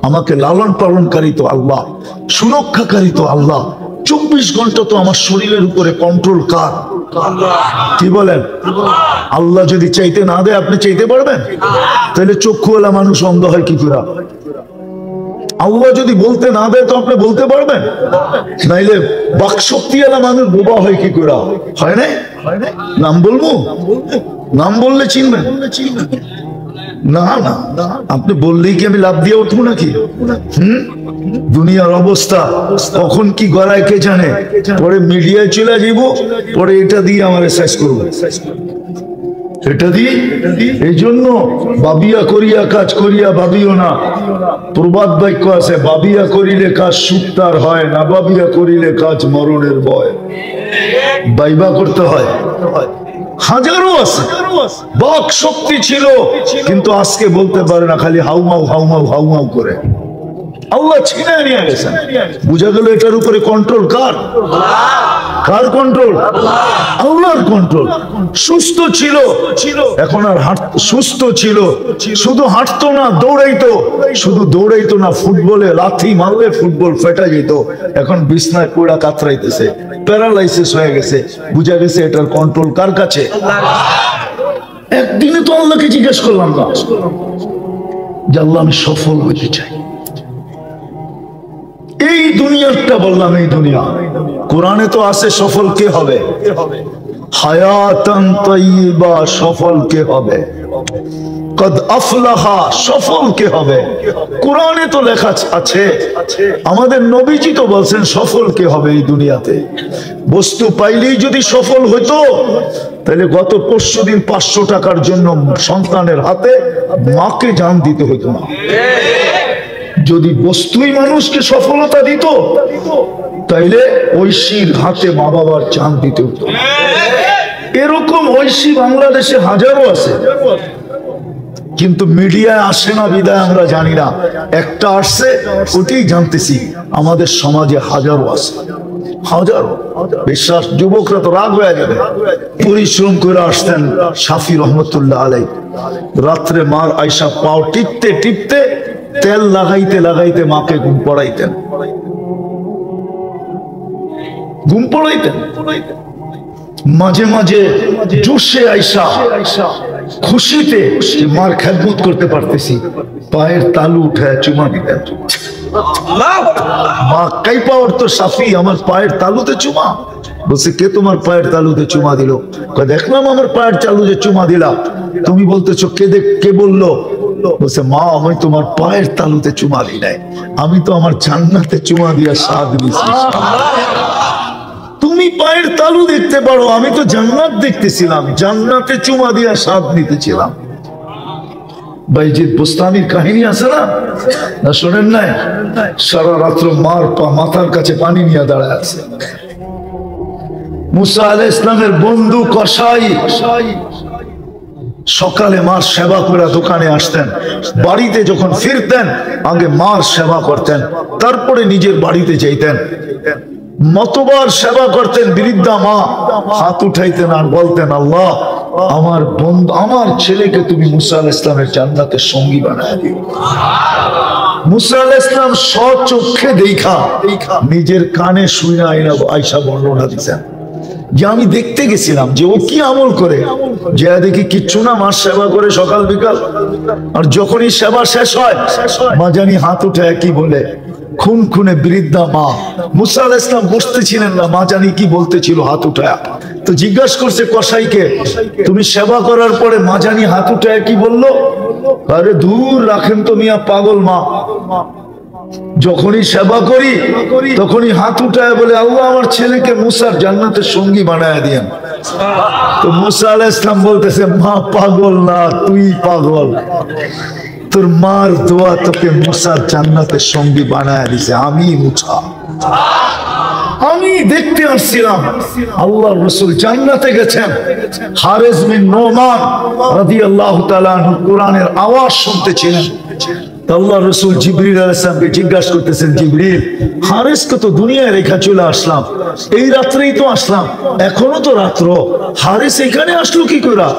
আমাকে লালন পালনকারী তো আল্লাহ, সুরক্ষাকারী তো আল্লাহ। 24 ঘন্টা তো আমার শরীরের উপরে কন্ট্রোল কার? কি বলেন? আল্লাহ যদি চাইতে না দেয়, আপনি চাইতে পারবেন? তাহলে চক্ষুওয়ালা মানুষ অন্ধ হয় কি করে? আল্লাহ যদি বলতে না দেয় তো আপনি বলতে পারবেন? নাইলে বাকশক্তিওয়ালা মানুষ বোবা হয় কি করে? হয় না? নাম বলবো? নাম বললে চিনবেন না? না, আপনি বললেই কি আমি লাভ দিয়ে উঠবো নাকি? দুনিয়ার অবস্থা কখন কি গড়ায় কে জানে। পরে মিডিয়ায় চলে যাব, পরে এটা দিয়ে আমার শেষ করবো, এটা দিয়ে। এই জন্য ভাবিয়া করিয়া কাজ করিয়া ভাবিও না। প্রবাদ বাক্য আছে, ভাবিয়া করিলে কাজ সুক্তার হয়, না ভাবিয়া করিলে কাজ মরণের ভয়। বাইবা করতে হয়। হাজারো আছে, বাক শক্তি ছিল, কিন্তু আজকে বলতে পারে না, খালি হাউমাউ হাউমাউ হাউমাউ করে। আল্লাহ ছিনে নিয়ে গেছেন। বুঝা গেল এটার উপরে কন্ট্রোল কার? কার কন্ট্রোল? আল্লাহর কন্ট্রোল। সুস্থ ছিল, এখন আর সুস্থ ছিল, শুধু হাঁটতো না, দৌড়াইতো। শুধু দৌড়াইতো না, ফুটবলে লাথি মারলে ফুটবল ফেটা যেত। এখন বিছনায় পোড়া কাতরাইতেছে, প্যারালাইসিস হয়ে গেছে। বুঝা গেছে এটার কন্ট্রোল কার কাছে? একদিনে তো আল্লাহকে জিজ্ঞেস করলাম না যে আল্লাহ আমি সফল হতে চাই। এই দুনিয়াটা বললাম, এই দুনিয়া কোরআনে তো আছে সফল কে হবে? হায়াতান তাইয়্যিবা, সফল কে হবে? কদ আফলাহা, সফল কে হবে? কোরআনে তো লেখা আছে। আমাদের নবীজি তো বলছেন সফল কে হবে এই দুনিয়াতে। বস্তু পাইলেই যদি সফল হইতো, তাহলে গত পরশুদিন 500 টাকার জন্য সন্তানের হাতে মাকে জান দিতে হইতো না। যদি বস্তুই মানুষকে সফলতা দিত, তাইলে ঐশীর হাতে মা বাবার জান দিতে হতো। এরকম ঐশী বাংলাদেশে হাজারো আছে, কিন্তু মিডিয়ায় আসে না বিদায় আমরা জানি না। একটা আসছে, ওটাই জানতেছি। আমাদের সমাজে হাজারো আছে, হাজারো। বিশ্বাস, যুবকরা তো রাগ হয়ে যাবে। পরিশ্রম করে আসতেন শাফি রহমতুল্লাহ আলাইহি, রাত্রে মার আয়সা পাও টিপতে টিপতে, তেল লাগাইতে লাগাইতে মাকে ঘুম পড়াইতেন, ঘুম পড়াইতেন। মাঝে মাঝে জোশে আয়সা, খুশিতে মার খেদমত করতে পারতেছি, পায়ের তালু উঠায় চুমা দিতেন। মা কাইপা উঠতো, শাফি আমার পায়ের তালুতে চুমা। বলছে কে তোমার পায়ের তালুতে চুমা দিল? দেখলাম আমার পায়ের তালুতে চুমা দিলাম। তুমি বলতেছো কে বললো? বলছে মা আমি তোমার পায়ের তালুতে চুমা দিই নাই, আমি তো আমার জান্নাতে চুমা দিয়া স্বাদ দিয়েছি। তুমি পায়ের তালু দেখতে পারো, আমি তো জান্নাত দেখতেছিলাম, জান্নাতে চুমা দিয়া স্বাদ নিতেছিলাম। বাইজিদ বুস্তামির কাহিনী আছে না, না শোনেন নাই? সারা রাত্র মার মাথার কাছে পানি নিয়ে দাঁড়ায় আছে। মুসা আলাইহিস সালামের বন্ধু কসাই সকালে মার সেবা করে দোকানে আসতেন, বাড়িতে যখন ফিরতেন আগে মার সেবা করতেন, তারপরে নিজের বাড়িতে যাইতেন। মতবার সেবা করতেন। বৃদ্ধা মা হাত উঠাইতেন আর বলতেন, আল্লাহ আমার বন্ধু, আমার ছেলেকে তুমি মুসা আলাইহিস সালামের জান্নাতের সঙ্গী বানায় দিও। মুসা আলাইহিস সালাম স্বচক্ষে দেখা, নিজের কানে শুনে আয়েশা বর্ণনা দিতেন যে আমি দেখতে গেছিলাম যে ও কি আমল করে, যে দেখি কিচ্ছু না, মার সেবা করে সকাল বিকাল। আর যখনই সেবা শেষ হয় মা জানি হাত উঠে কি বলে, খুন খুনে বৃদ্ধা মা। মুসা আলাইহিস সালাম বসতেছিলেন না, মা জানি কি বলতেছিল হাত উঠায়। তো জিজ্ঞাসা করছে কসাইকে, তুমি সেবা করার পরে মা জানি হাত উঠায় কি বললো? আরে দূর রাখেন তো মিয়া, পাগল মা। যখনই সেবা করি তখনই হাত উঠায় বলে, আল্লাহ আমার ছেলেকে মুসার জান্নাতের সঙ্গী বানায় দিয়েন। তো মুসা আলাইহিস সালাম বলতেছে, মা পাগল না, তুই পাগল। তোর মার দোয়া তোকে মুসার জান্নাতের সঙ্গী বানায় দিছে, আমি মুসা। আমি দেখতে আসছিলাম আল্লাহর রাসূল জান্নাতে গেছেন। হারিস বিন নোমান রাদিয়াল্লাহু তাআলা আনহু কোরআনের আওয়াজ শুনতেছিলেন। আল্লাহর রাসূল জিবরিল আলাইহিস সালামকে জিজ্ঞাসা করতেছেন, জিবরিল হারিসকে তো দুনিয়ায় রেখা চলে আসলাম, এই রাত্রেই তো আসলাম, এখনো তো রাত্র, হারিস এখানে আসলো কি করে?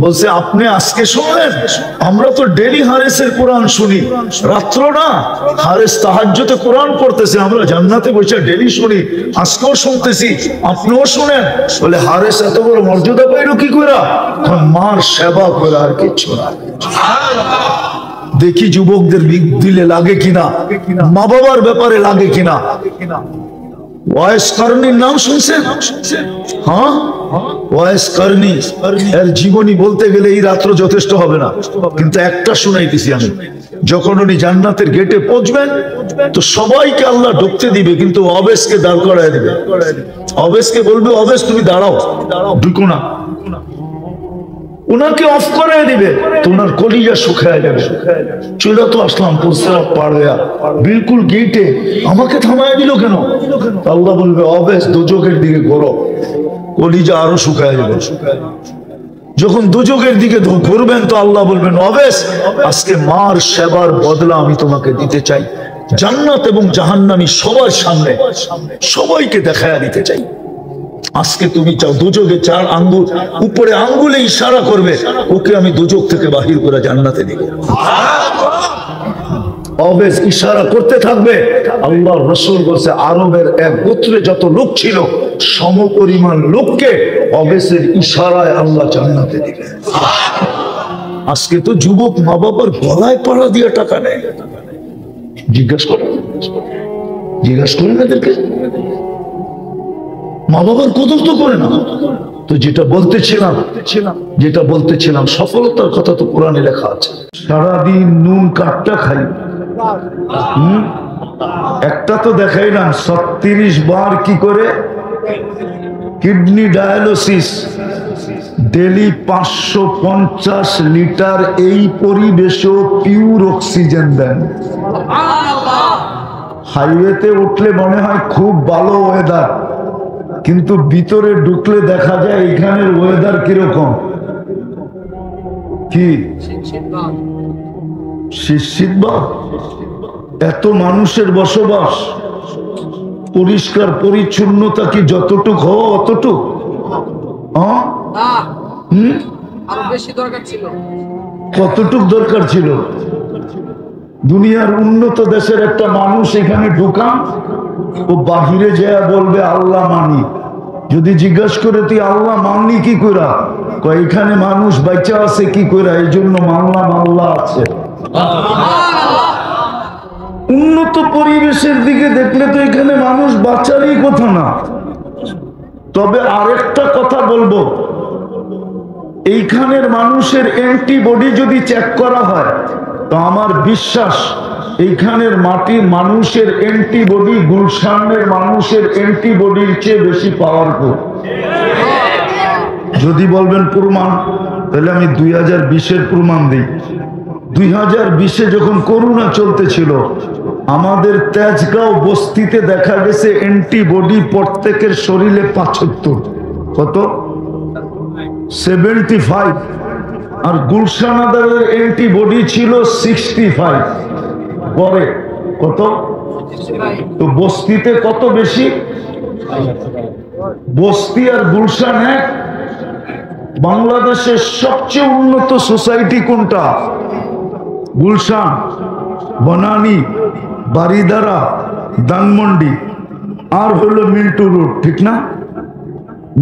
বলছে, আপনি আজকে শুনলেন, আমরা তো ডেইলি হারিসের কোরআন শুনি, রাত্র না, হারিস তাহাজ্জুদে কোরআন পড়তেছে, আমরা জান্নাতে বসে ডেইলি শুনি, আজকেও শুনতেছি, আপনিও শুনেন। বলে, হারিস এত বড় মর্যাদা পাইলো কি করে? মার সেবা করে, আর কিছু না। দেখি যুবকদের দিলে লাগে কিনা, মা বাবার ব্যাপারে লাগে কিনা। ওয়াইস কারণীর নাম শুনছেন? হ্যাঁ, ওয়াইস কারণী এর জীবনী বলতে গেলে এই রাত্র যথেষ্ট হবে না, কিন্তু একটা শুনাইতেছি আমি। যখন উনি জান্নাতের গেটে পৌঁছবেন তো সবাইকে আল্লাহ ঢুকতে দিবে, কিন্তু অবেশকে দাঁড় করায় দিবে। অবেশকে বলবে, অবেশ তুমি দাঁড়াও, ঢুকো না। উনাকে অফ করে দিবে তো উনার কলিজা শুকায় যাবে। চলে তো আসলাম প্রস্রাব পার হইয়া, বিলকুল গেটে আমাকে থামায় দিল কেন? আল্লাহ বলবে, অবেশ দুজকের দিকে ঘোরো, কলিজা আরো শুকায় যাবে। যখন দুজকের দিকে ঘুরবেন তো আল্লাহ বলবেন, অবেশ আজকে মার সেবার বদলা আমি তোমাকে দিতে চাই, জান্নাত এবং জাহান্নামী সবার সামনে সবাইকে দেখায়া দিতে চাই। আজকে তুমি চাও দুজকে 4 আঙ্গুল উপরে আঙ্গুলে ইশারা করবে, ওকে আমি দুজক থেকে বাহির করে জান্নাতে দিব। অবেশ ইশারা করতে থাকবে। আল্লাহর রাসূল বলেছে, আরবের এক গোত্রে যত লোক ছিল সমপরিমাণ লোককে অবেশের ইশারায় আল্লাহ জান্নাতে দিবে। আজকে তো যুবক মা বাবার গলায় পাড়া দিয়ে টাকা নেয়। জিজ্ঞাসা করেন এদেরকে, মা বাবার কদর তো করে না। তো যেটা বলতেছিলাম সফলতার কথা তো কোরআনে লেখা আছে। সারাদিন নুন কাঠটা খাই, একটা তো দেখাইলাম 36 বার কি করে কিডনি ডায়ালিসিস, ডেলি 550 লিটার এই পরিবেশেও পিওর অক্সিজেন দেন। হাইওয়েতে উঠলে মনে হয় খুব ভালো ওয়েদার, কিন্তু ভিতরে ঢুকলে দেখা যায় এখানের ওয়েদার কিরকম, কি শীতবাদ। এত মানুষের বসবাস, পরিষ্কার পরিচ্ছন্নতা কি যতটুক হওয়া অতটুক? কতটুক দরকার ছিল? দুনিয়ার উন্নত দেশের একটা মানুষ এখানে ঢুকান, ও বাহিরে যায় বলবে আল্লাহ মানি। যদি জিজ্ঞাসা করে তুই আল্লাহ মানলি কি করে, এখানে মানুষ বাচ্চা আছে কি করে, এই জন্য মানলাম আল্লাহ আছে। উন্নত পরিবেশের দিকে দেখলে তো এখানে মানুষ বাঁচারই কথা না। তবে আরেকটা কথা বলবো, এইখানের মানুষের অ্যান্টিবডি যদি চেক করা হয় তো আমার বিশ্বাস এইখানের মাটির মানুষের অ্যান্টিবডি গুলশানের মানুষের অ্যান্টিবডির চেয়ে বেশি পাওয়ারফুল। যদি বলবেন প্রমাণ, তাহলে আমি 2020-এর প্রমাণ দিই। 2020-এ যখন করোনা চলতেছিল, আমাদের তেজগাঁও বস্তিতে দেখা গেছে অ্যান্টিবডি প্রত্যেকের শরীরে 75, কত 75। আর গুলশান আদারের অ্যান্টিবডি ছিল 65, পরে কত? তো বস্তিতে কত বেশি? বস্তি আর গুলশান এক। বাংলাদেশের সবচেয়ে উন্নত সোসাইটি কোনটা? গুলশান, বনানী, বারিধারা, ধানমন্ডি, আর হলো মিন্টু রোড, ঠিক না?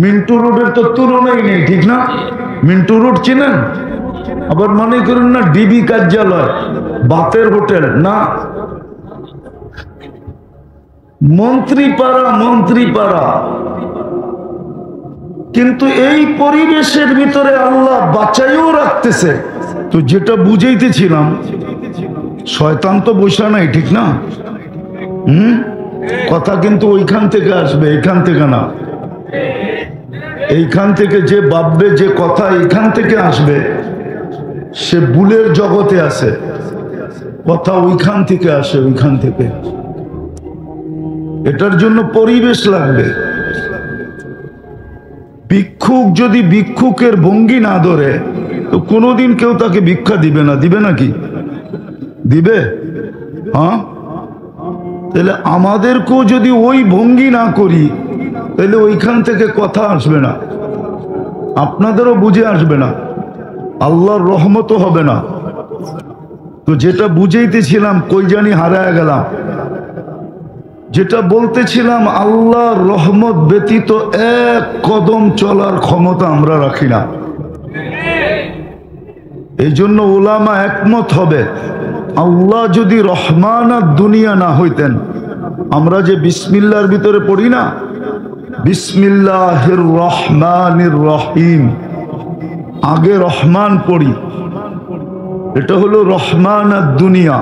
মিন্টু রোডের তো তুলনাই নেই, ঠিক না? মিন্টু রোড চিনেন? আবার মনে করুন না ডিবি কার্যালয়, বাতের হোটেল না, মন্ত্রীপাড়া, মন্ত্রীপাড়া। কিন্তু এই পরিবেশের ভিতরে আল্লাহ বাঁচাইও রাখতেছে। তো যেটা বুঝাইতেছিলাম, শয়তান তো বসা নাই, ঠিক না? কথা কিন্তু ওইখান থেকে আসবে, এইখান থেকে না। এইখান থেকে যে ভাববে যে কথা এইখান থেকে আসবে, সে বুলের জগতে আছে। কথা ওইখান থেকে আসে, ওইখান থেকে। এটার জন্য পরিবেশ লাগবে। ভিক্ষুক যদি ভিক্ষুকের ভঙ্গি না ধরে, তো কোনোদিন কেউ তাকে ভিক্ষা দিবে না। দিবে নাকি? দিবে? হ্যাঁ। তাহলে আমাদেরকেও যদি ওই ভঙ্গি না করি, তাহলে ওইখান থেকে কথা আসবে না, আপনাদেরও বুঝে আসবে না, আল্লাহর রহমতও হবে না। তো যেটা বুঝাইতেছিলাম কই জানি হারায় গেলাম। যেটা বলতেছিলাম, আল্লাহর রহমত ব্যতীত এক কদম চলার ক্ষমতা আমরা রাখি না। এই জন্য উলামা একমত হবে, আল্লাহ যদি রহমান আর দুনিয়া না হইতেন, আমরা যে বিসমিল্লাহর ভিতরে পড়ি না, বিসমিল্লাহির রহমানির রহিম, আগে রহমান পড়ি, এটা হলো রহমান আর দুনিয়া।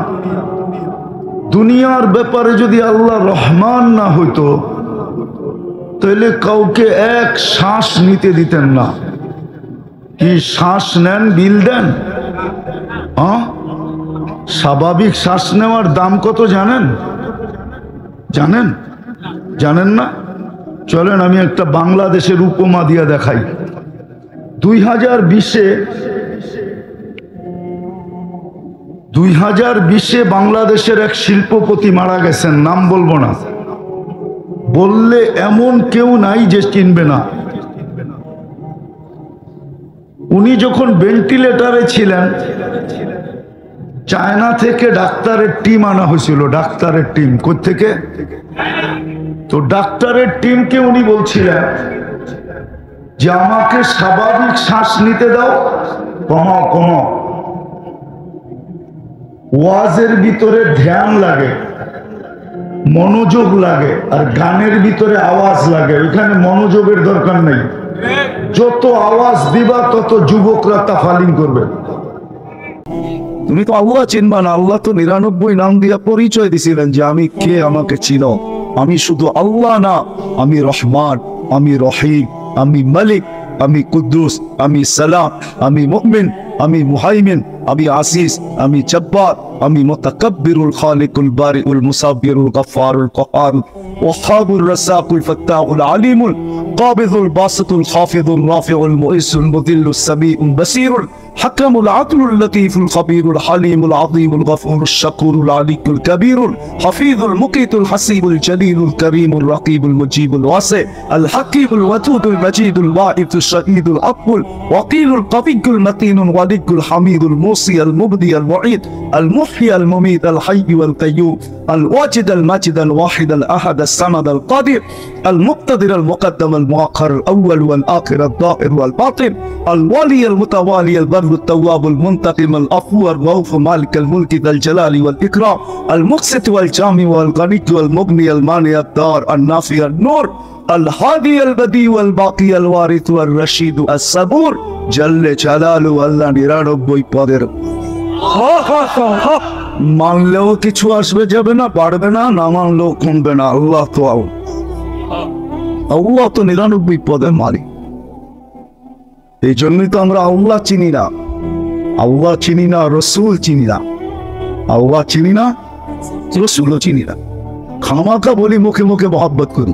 দুনিয়ার ব্যাপারে যদি আল্লাহ রহমান না হইতো, তাহলে কাউকে এক শ্বাস নিতে দিতেন না। কি শ্বাস নেন, বিল দেন? স্বাভাবিক শ্বাস নেওয়ার দাম কত জানেন? জানেন? জানেন না? চলেন আমি একটা বাংলাদেশের উপমা দিয়ে দেখাই। 2020-এ বাংলাদেশের এক শিল্পপতি মারা গেছেন, নাম বলবো না, বললে এমন কেউ নাই যে চিনবে না। উনি যখন ভেন্টিলেটরে ছিলেন, চায়না থেকে ডাক্তারের টিম আনা হয়েছিল। ডাক্তারের টিম কোত্থেকে? তো ডাক্তারের টিমকে উনি বলছিলেন যে আমাকে স্বাভাবিক শ্বাস নিতে দাও, কমাও কমাও। ওয়াজের ভিতরে ধ্যান লাগে, মনোযোগ লাগে, আর গানের ভিতরে আওয়াজ লাগে। ওইখানে মনোযোগের দরকার নেই। যত আওয়াজ দিবা তত যুবকরা তাফালিং করবে। তুমি তো আল্লাহ চিনবা না। আল্লাহ তো 99 নাম দিয়া পরিচয় দিছিলেন যে আমি কে, আমাকে চিনো। আমি শুধু আল্লাহ না, আমি রহমান, আমি রহিম, আমি মালিক, আমি কুদ্দুস, আমি সালাম, আমি মুমিন, আমি মুহাইমিন, আমি আসিস, আমি জব্বার, আমি মুতাকাব্বিরুল খালিকুল বারিউল মুসাব্বিরুল গফফারুল কহার ওয়াহাবুর রাসাকুল ফাত্তাহুল আলিমুল কাবিদুল বাসিতুল খাফিদুল রাফিউল মুইসুল মুদিল্লুস সামিউল বাসিরুল حكم العدل اللطيف الخبير الحليم العظيم الغفور الشكور العلي الكبير الحفيظ المقيت الحسيب الجليل الكريم الرقيب المجيب الواسع الحكيم الودود المجيد الواعظ الشهيد العفو الوقيل القوي المتين الولي الحميد الموصي المبدي المعيد المحيي المميت الحي والقيوم الواجد الماجد الواحد الأحد الصمد القادر المقتدر المقدم المؤخر الأول والآخر الظاهر والباطن الولي المتوالي البر التواب المنتقم العفو الرؤوف مالك الملك ذا الجلال والإكرام المقسط والجامع والغني والمغني المانع الدار النافع النور الهادي البديع والباقي الوارث والرشيد الصبور جل جلاله الله নিরানব্বই পদের। মানলেও কিছু আসবে যাবে না, পারবে না, না মানলেও কমবে না। আল্লাহ তো আল্লাহ তো 99 পদের মালিক। এই জন্যই তো আমরা আল্লাহ চিনি না, আল্লাহ চিনি না, রসুল চিনি না। আল্লাহ চিনি না, রসুলও চিনি না। খামাকা বলি মুখে মুখে মহব্বত করি।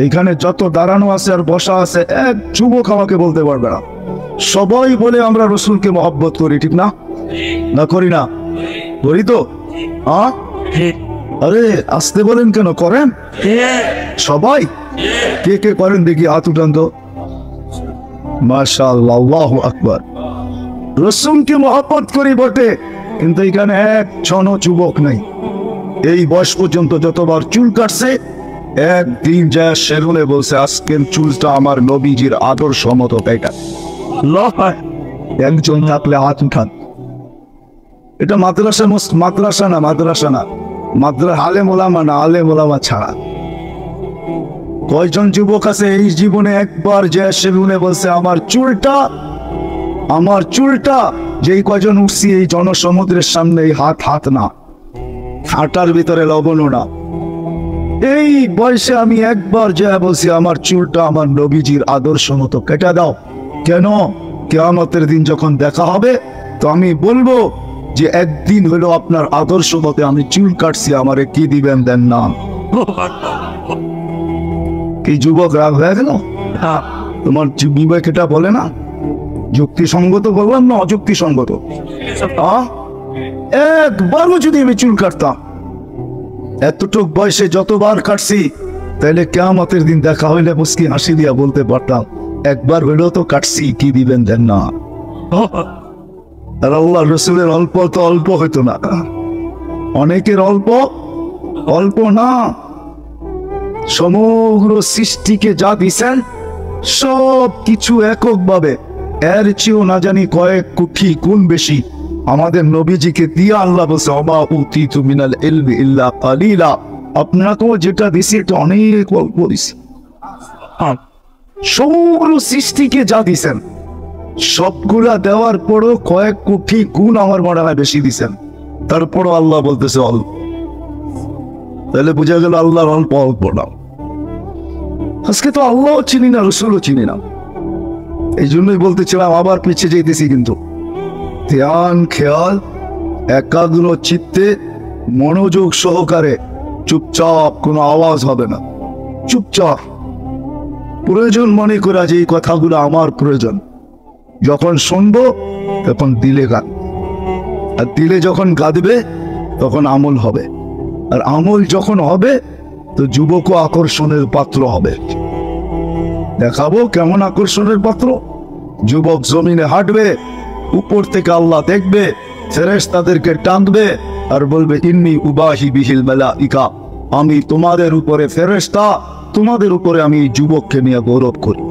এইখানে যত দাঁড়ানো আছে আর বসা আছে, এক যুবক আমাকে বলতে পারবে না সবাই বলে আমরা রসুলকে মহব্বত করি, ঠিক না? না করি না? করি তো। আরে আসতে বলেন কেন? করেন সবাই? কে কে করেন দেখি হাত উঠান তো। মাশাআল্লাহ, আল্লাহু আকবার। রসুলকে মহব্বত করি বটে, কিন্তু এখানে একজনও যুবক নাই এই বয়স পর্যন্ত যতবার চুল কাটছে একদিন যা সেলুনে বলছে আজকের চুলটা আমার নবীজির আদর্শ মতো কাটা। একজন থাকলে হাত উঠান। এটা মাদ্রাসা না, আলেম ওলামা না, আলেম ওলামা ছাড়া। কয়জন যুবক আছে এই জীবনে একবার যে সেলুনে বলছে আমার চুলটা যেই কয়জন উঠছি এই জনসমুদ্রের সামনে এই হাত না, হাঁটার ভিতরে লবণও না। এই বয়সে আমি একবার যা বলছি আমার চুলটা আমার নবীজির আদর্শ মতো কেটে দাও। কেন? কিয়ামতের দিন যখন দেখা হবে তো আমি বলবো যে একদিন হলো আপনার আদর্শ মতে আমি চুল কাটছি, আমারে কি দিবেন দেন না। কি যুবক রাগ হয়ে গেল? তোমার বিবেক এটা বলে না? যুক্তিসঙ্গত বললাম না অযুক্তিসঙ্গত? একবারও যদি আমি চুল কাটতাম, এতটুক বয়সে যতবার কাটছি, তাহলে কিয়ামতের দিন দেখা হইলে মুস্কি হাসি দিয়া বলতে পারতাম একবার হইলেও তো কাটছি, কি দিবেন দেন না। আর আল্লাহ রসুলের অল্প তো অল্প হইতো না, অনেকের অল্প না। সমগ্র সৃষ্টিকে যা দিছেন সব কিছু এককভাবে, এর চেয়েও না জানি কয়েক কোটি গুণ বেশি আমাদের নবীজিকে দিয়ে আল্লাহ বলছে ওমা উতিতু মিনাল ইলমি ইল্লা কালিলা, আপনাকেও যেটা দিছি এটা অনেক অল্প দিছি। সমগ্র সৃষ্টিকে যা দিছেন সবগুলা দেওয়ার পরও কয়েক কোটি গুণ আমার মনে হয় বেশি দিছেন, তারপরও আল্লাহ বলতেছে অল্প। তাহলে বোঝা গেল আল্লাহর অল্প না। আজকে তো আল্লাহও চিনি না, রসুলও চিনি না। এই জন্যই বলতেছিলাম আবার পিছিয়ে যেতেছি, কিন্তু ধ্যান খেয়াল একাগ্র চিত্তে মনোযোগ সহকারে চুপচাপ, কোনো আওয়াজ হবে না, চুপচাপ প্রয়োজন মনে করা যে এই কথাগুলো আমার প্রয়োজন, যখন শুনবো তখন দিলে গান, আর দিলে যখন গাঁদবে তখন আমল হবে, আর আমল যখন হবে তো যুবকও আকর্ষণের পাত্র হবে। দেখাবো কেমন আকর্ষণের পাত্র। যুবক জমিনে হাঁটবে, উপর থেকে আল্লাহ দেখবে, ফেরেশতাদেরকে টানবে আর বলবে ইন্নী উবাহি বিহিল মালাইকা, আমি তোমাদের উপরে ফেরেশতা, তোমাদের উপরে আমি যুবককে নিয়ে গৌরব করি।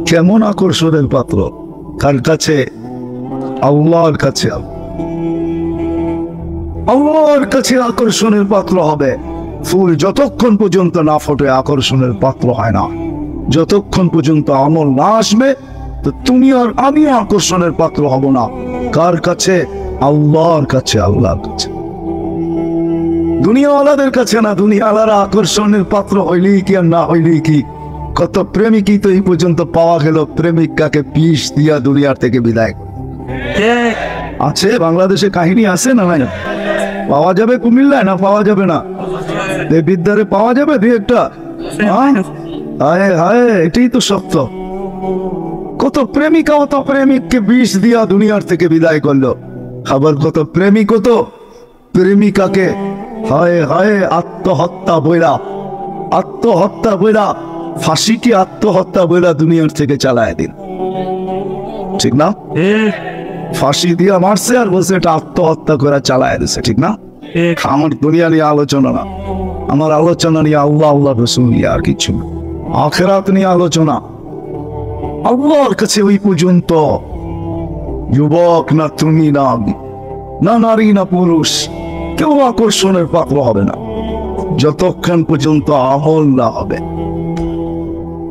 কেমন আকর্ষণের পাত্র! কার কাছে? আল্লাহর কাছে। আল্লাহর কাছে আকর্ষণের পাত্র হবে। ফুল যতক্ষণ পর্যন্ত না ফোটে আকর্ষণের পাত্র হয় না। যতক্ষণ পর্যন্ত আমল না আসবে তো তুমি আর আমি আকর্ষণের পাত্র হব না। কার কাছে? আল্লাহর কাছে, আল্লাহর কাছে, দুনিয়াওয়ালাদের কাছে না। দুনিয়াওয়ালারা আকর্ষণের পাত্র হইলেই কি আর না হইলেই কি। কত প্রেমিকই তো এই পর্যন্ত পাওয়া গেল প্রেমিকাকে বিষ দিয়া দুনিয়ার থেকে বিদায় আছে। বাংলাদেশে কাহিনী আছে না? নাই পাওয়া যাবে কুমিল্লায়, না পাওয়া যাবে না? বিদ্যারে পাওয়া যাবে দুই একটা। হায় হায়, এটাই তো সত্য। কত প্রেমিকা অত প্রেমিককে বিষ দিয়া দুনিয়ার থেকে বিদায় করলো। আবার কত প্রেমিক তো প্রেমিকাকে হায় হায় আত্মহত্যা বইলা ফাঁসি কি আত্মহত্যা বইলা দুনিয়ার থেকে চালায় দিন, ঠিক না? ফাঁসি দিয়া মারছে আর বলছে এটা আত্মহত্যা করে চালায় দিছে, ঠিক না? আমার দুনিয়া নিয়ে আলোচনা না, আমার আলোচনা নিয়ে আল্লাহ রসুল নিয়ে, আর কিছু আখিরাত নিয়ে আলোচনা। আল্লাহর কাছে ওই পর্যন্ত যুবক না তুমি না আমি, না নারী না পুরুষ, কেউ আকর্ষণের পাত্র হবে না যতক্ষণ পর্যন্ত আমল না হবে।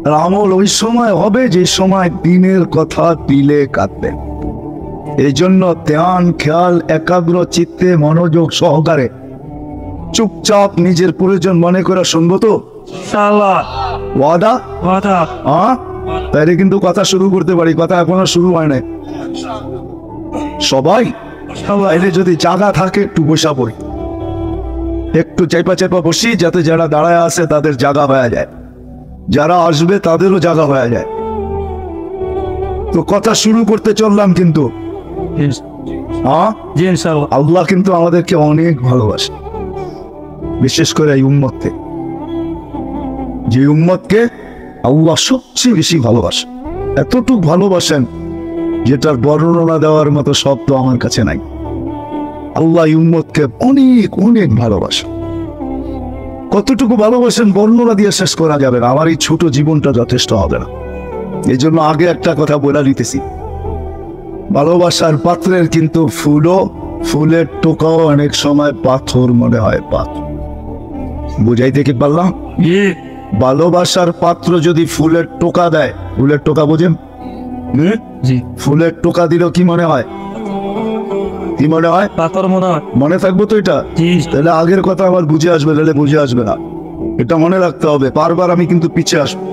আর আমল ওই সময় হবে যে সময় দিনের কথা দিলে কাঁদবে। এই জন্য ধ্যান খেয়াল একাগ্র চিত্তে মনোযোগ সহকারে চুপচাপ নিজের প্রয়োজন মনে করে শুনবো তো ওয়াদা। তাইলে কিন্তু কথা শুরু করতে পারি, কথা এখনো শুরু হয় নাই। সবাই এলে যদি জায়গা থাকে একটু বসা পড়ি, একটু চেপা বসি, যাতে যারা দাঁড়ায় আছে তাদের জায়গা হয়ে যায়, যারা আসবে তাদেরও জায়গা হয়ে যায়। তো কথা শুরু করতে চললাম কিন্তু হ্যাঁ, জি ইনশাআল্লাহ। আল্লাহ কিন্তু আমাদেরকে অনেক ভালোবাসে, বিশেষ করে এই উম্মতকে। যে উম্মতকে আল্লাহ সবচেয়ে বেশি ভালোবাসে, এতটুকু ভালোবাসেন যেটার বর্ণনা দেওয়ার মতো শব্দ আমার কাছে নাই। আল্লাহ এই উম্মতকে অনেক অনেক ভালোবাসে। কতটুকু ভালোবাসেন বর্ণনা দিয়ে শেষ করা যাবে না, আমার এই ছোট জীবনটা যথেষ্ট হবে না। এই জন্য আগে একটা কথা বলে দিতেছি, ভালোবাসার পাত্রের কিন্তু ফুলের টোকাও অনেক সময় পাথর মনে হয়। পাথর বুঝাইতে কি পারলাম? জি ভালোবাসার পাত্র যদি ফুলের টোকা দেয়, ফুলের টোকা বুঝেন? জি। ফুলের টোকা দিলেও কি মনে হয়? কি মনে হয়? পাথর মনে হয়। মনে থাকবো তো এটা? জি। তাহলে আগের কথা আমার বুঝে আসবে, নাহলে বুঝে আসবে না। এটা মনে রাখতে হবে, বারবার আমি কিন্তু পিছিয়ে আসবো।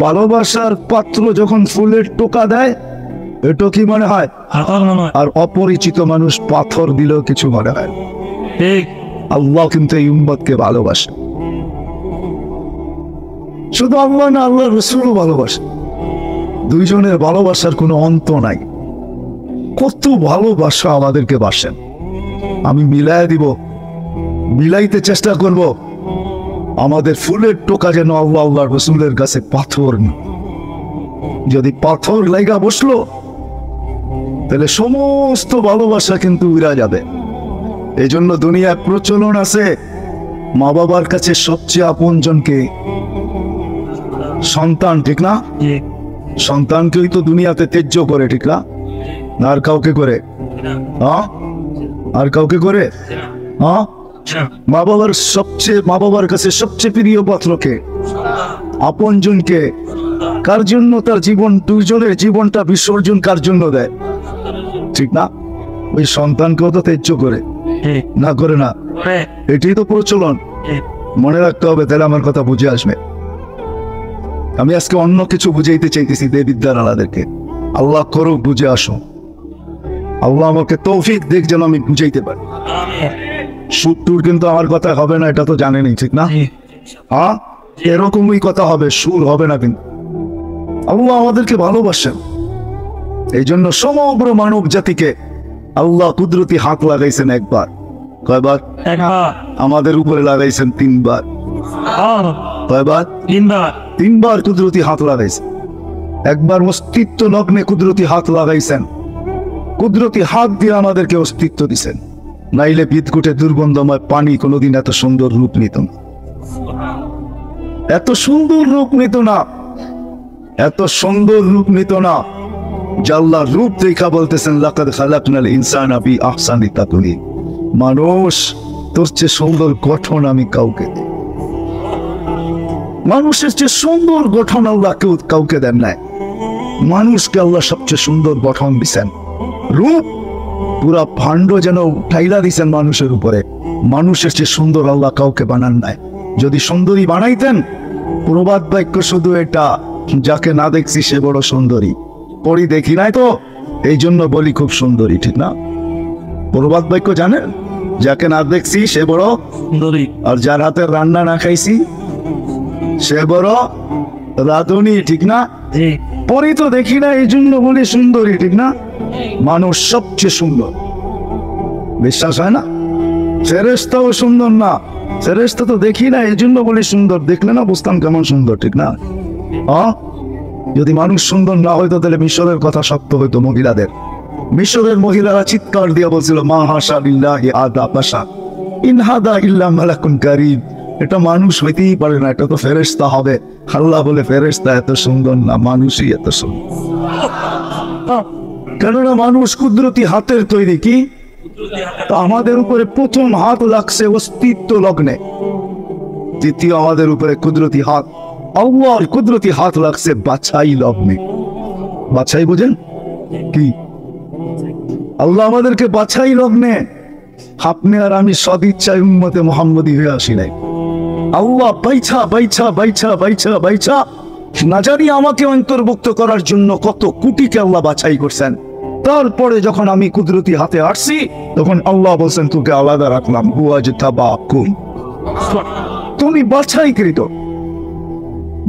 ভালোবাসার পাত্র যখন ফুলের টোকা দেয়, এটা কি মনে হয়? পাথর মনে হয়। আর অপরিচিত মানুষ পাথর দিলেও কিছু মনে হয় না। ঠিক। আল্লাহ কিন্তু এই উম্মতকে ভালোবাসে। শুধু আল্লাহ না, আল্লাহ রসুলও ভালোবাসে। দুইজনের ভালোবাসার কোনো অন্ত নাই। কত ভালোবাসা আমাদেরকে বাসেন, আমি মিলাই দিব, মিলাইতে চেষ্টা করব। আমাদের ফুলের টোকা যেন আল্লাহ আল্লাহ রসুলের কাছে পাথর না। যদি পাথর লাইগা বসলো তাহলে সমস্ত ভালোবাসা কিন্তু উড়া যাবে। এই জন্য দুনিয়ায় প্রচলন আছে, মা বাবার কাছে সবচেয়ে আপনজনকে সন্তান, ঠিক না? জি। সন্তানকেই তো দুনিয়াতে ত্যায্য করে, ঠিক না? আর কাউকে করে? হ্যাঁ, আর কাউকে করে? হ্যাঁ, মা বাবার কাছে সবচেয়ে প্রিয় পাত্রকে, আপনজনকে। কার জন্য তার জীবন, দুইজনের জীবনটা বিসর্জন কার জন্য দেয়, ঠিক না? ওই সন্তানকেও তো ত্যায্য করে, ঠিক। না করে না? হ্যাঁ। এটাই তো প্রচলন। ঠিক। মনে রাখতে হবে, তাহলে আমার কথা বুঝে আসবে। আমি আজকে অন্য কিছু বুঝাইতে চাইতেছি দেবিদ্যার আলাদেরকে। আল্লাহ করুক বুঝে আসো, আল্লাহ আমাকে তৌফিক দেখ যেন আমি বুঝাইতে পারি। সুর কিন্তু আমার কথা হবে না, এটা তো জানেনই, ঠিক না? জি। হ্যাঁ, এরকমই কথা হবে, সুর হবে না। কিন্তু আল্লাহ আমাদেরকে ভালোবাসেন, এই জন্য সমগ্র মানব জাতিকে আল্লাহ কুদরতি হাত লাগাইছেন একবার। কয়বার? একবার। আমাদের উপরে লাগাইছেন তিনবার। কয়বার? তিনবার। তিনবার কুদরতি হাত লাগাইছেন। একবার অস্তিত্ব লগ্নে কুদরতি হাত লাগাইছেন, কুদরতি হাত দিয়ে আমাদেরকে অস্তিত্ব দিছেন। নাইলে বিদকুটে দুর্গন্ধময় পানি কোনোদিন এত সুন্দর রূপ নিত না, এত সুন্দর রূপ নিত না, এত সুন্দর রূপ নিত না। জাল্লার রূপ দেখা বলতেছেন, লাকাদ খালাকনাল ইনসানা ফি আহসানি তাকওয়িম। মানুষ, তোর চেয়ে সুন্দর গঠন আমি কাউকে দিই। মানুষের চেয়ে সুন্দর গঠন আল্লাহ কাউকে দেন নাই। মানুষকে আল্লাহ সবচেয়ে সুন্দর গঠন দিছেন, রূপ পুরা ভাণ্ড যেন ঠাইলা দিছেন মানুষের উপরে। মানুষের চেয়ে সুন্দর আল্লাহ কাউকে বানান নাই। যদি সুন্দরী বানাইতেন, প্রবাদ বাক্য শুধু এটা, যাকে না দেখছি সে বড় সুন্দরী। পরি দেখি নাই তো, এই জন্য বলি খুব সুন্দরী, ঠিক না? প্রবাদ বাক্য জানেন, যাকে না দেখছি সে বড় সুন্দরী, আর যার হাতের রান্না না খাইছি সে বড় রাঁধুনি, ঠিক না? জি। পরি তো দেখি না, এই জন্য বলি সুন্দরী, ঠিক না? মানুষ সবচেয়ে সুন্দর, বিশ্বাস হয় না? ফেরেশতাও সুন্দর না, ফেরেশতা তো দেখি না, এই জন্য বলি সুন্দর। দেখলে না বুঝতাম কেমন সুন্দর, ঠিক না? যদি মানুষ সুন্দর না হইতো তাহলে মিশরের কথা সত্য হইতো। মহিলাদের, মিশরের মহিলারা চিৎকার দিয়ে বলছিল, মা হাসা লিল্লাহি আদা বাশা ইন হাদা ইল্লা মালাকুন কারীম। এটা মানুষ হইতেই পারে না, এটা তো ফেরেশতা হবে। আল্লাহ বলে ফেরেশতা এত সুন্দর না, মানুষই এত সুন্দর। কেননা মানুষ কুদরতি হাতের তৈরি। কি? তো আমাদের উপরে প্রথম হাত লাগছে অস্তিত্ব লগ্নে, দ্বিতীয় আমাদের উপরে কুদরতি হাত, আল্লাহর কুদরতি হাত লাগছে বাছাই লগ্নে। বাছাই বুঝেন কি? আল্লাহ আমাদেরকে বাছাই লগ্নে, আপনি আর আমি সদিচ্ছায় উম্মতে মুহাম্মদী হয়ে আসি নাই। আল্লাহ বাইছা বাইছা বাইছা বাইছা বাইছা না জানি আমাকে অন্তর্ভুক্ত করার জন্য কত কোটিকে আল্লাহ বাছাই করছেন। তারপরে যখন আমি কুদরতি হাতে আসছি, তখন আল্লাহ বলছেন, তোকে আলাদা রাখলাম, তুমি বাছাইকৃত।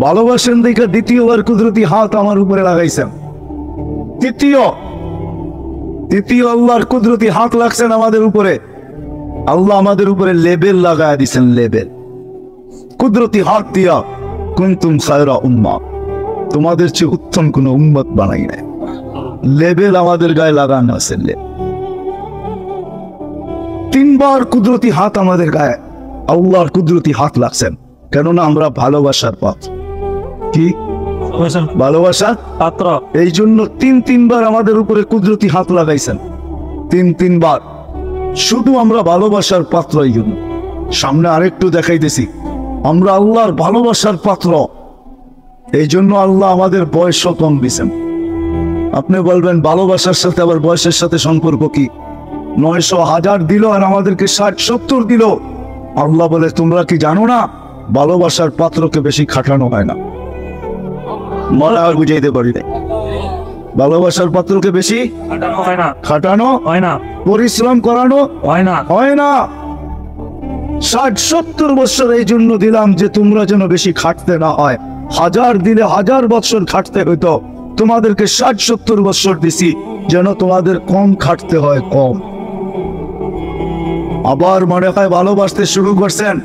ভালোবাসেন দেখে দ্বিতীয়বার কুদরতি হাত আমার উপরে লাগাইছেন। তৃতীয় আল্লাহর কুদরতি হাত লাগছেন আমাদের উপরে। আল্লাহ আমাদের উপরে লেবেল লাগায় দিছেন, লেবেল কুদরতি হাত দিয়া, কুনতুম খায়রা উম্মাহ, তোমাদের চেয়ে উত্তম কোন উম্মত বানাই নাই। লেবেল আমাদের গায়ে লাগানো আছে। তিনবার কুদরতি হাত আমাদের গায়ে আল্লাহর কুদরতি হাত লাগছেন, কেননা আমরা ভালোবাসার পাত্র। কি ভালোবাসার পাত্র? এই জন্য তিনবার আমাদের উপরে কুদরতি হাত লাগাইছেন, তিনবার। শুধু আমরা ভালোবাসার পাত্র। এই জন্য সামনে আরেকটু দেখাইতেছি, আমরা আল্লাহর ভালোবাসার পাত্র। এই জন্য আল্লাহ আমাদের বয়স কম দিয়েছেন। আপনি বলবেন ভালোবাসার সাথে আবার বয়সের সাথে সম্পর্ক কি? 900 1000 দিল আর আমাদেরকে 60-70 দিল। আল্লাহ বলে, তোমরা কি জানো না ভালোবাসার পাত্রকে বেশি খাটানো হয় না? মনে আর বুঝাইতে পারি না, ভালোবাসার পাত্রকে বেশি হয় না, খাটানো হয় না, পরিশ্রম করানো হয় না, হয় না। 60-70 বছর এই জন্য দিলাম যে তোমরা যেন বেশি খাটতে না হয়। 1000 দিলে 1000 বছর খাটতে হইতো, তোমাদেরকে 60-70 বছর দিছি যেন তোমাদের কম খাটতে হয়, কম। আবার মনে হয় ভালোবাসতে শুরু করছেন,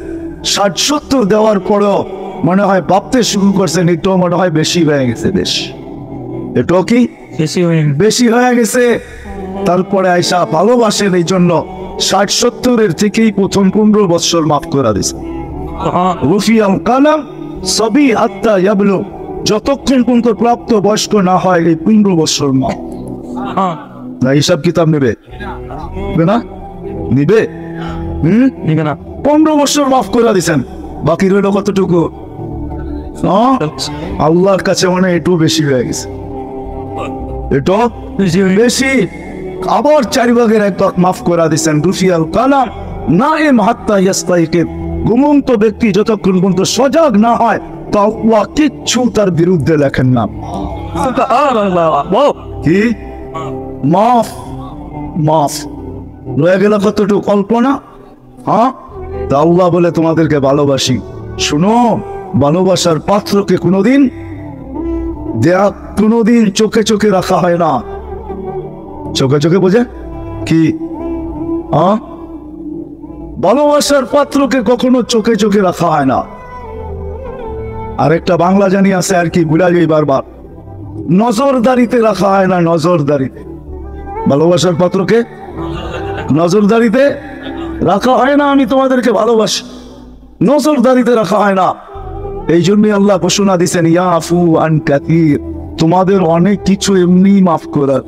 60-70 দেওয়ার পরেও মনে হয় ভাবতে শুরু করছেন এটাও মনে হয় বেশি হয়ে গেছে। এটাও কি বেশি হয়ে বেশি হয়ে গেছে। তারপরে আয়সা ভালোবাসেন, এই জন্য 60-70 থেকেই প্রথম 15 বছর মাফ করে দিছে। রুফিয়াল কালাম সবই হাত্তা ইয়াবলু, যতক্ষণ পর্যন্ত প্রাপ্ত বয়স্ক না হয় এই 15 বছর মাফ। না হিসাব কিতাব নেবে না? নিবে? নিবে না। 15 বছর মাফ করে দিছেন, বাকি রইল কতটুকু? আল্লাহর কাছে মানে একটু বেশি হয়ে গেছে, এটা বেশি। আবার 4 ভাগের 1 ভাগ মাফ করে দিছেন। রুফিয়াল কালাম নাইম হাত্তা ইয়াস্তাইকিব, ঘুমন্ত ব্যক্তি যতক্ষণ পর্যন্ত সজাগ না হয় তা আল্লাহ কিচ্ছু তার বিরুদ্ধে লেখেন না। কি মাফ? মাফ রয়ে গেল কতটুকু কল্পনা? তা আল্লাহ বলে তোমাদেরকে ভালোবাসি। শুনো, ভালোবাসার পাত্রকে কোনোদিন চোখে চোখে রাখা হয় না। চোখে চোখে বোঝে কি? ভালোবাসার পাত্রকে কখনো চোখে চোখে রাখা হয় না। আরেকটা বাংলা জানি আছে আর কি, ভুলা যাই বারবার, নজরদারিতে রাখা হয় না। নজরদারিতে ভালোবাসার পাত্রকে নজরদারিতে রাখা হয় না। আমি তোমাদেরকে ভালোবাসি, নজরদারিতে রাখা হয় না। এই জন্যই আল্লাহ ঘোষণা দিচ্ছেন, ইয়াফু আন কাসীর, তোমাদের অনেক কিছু এমনি মাফ করার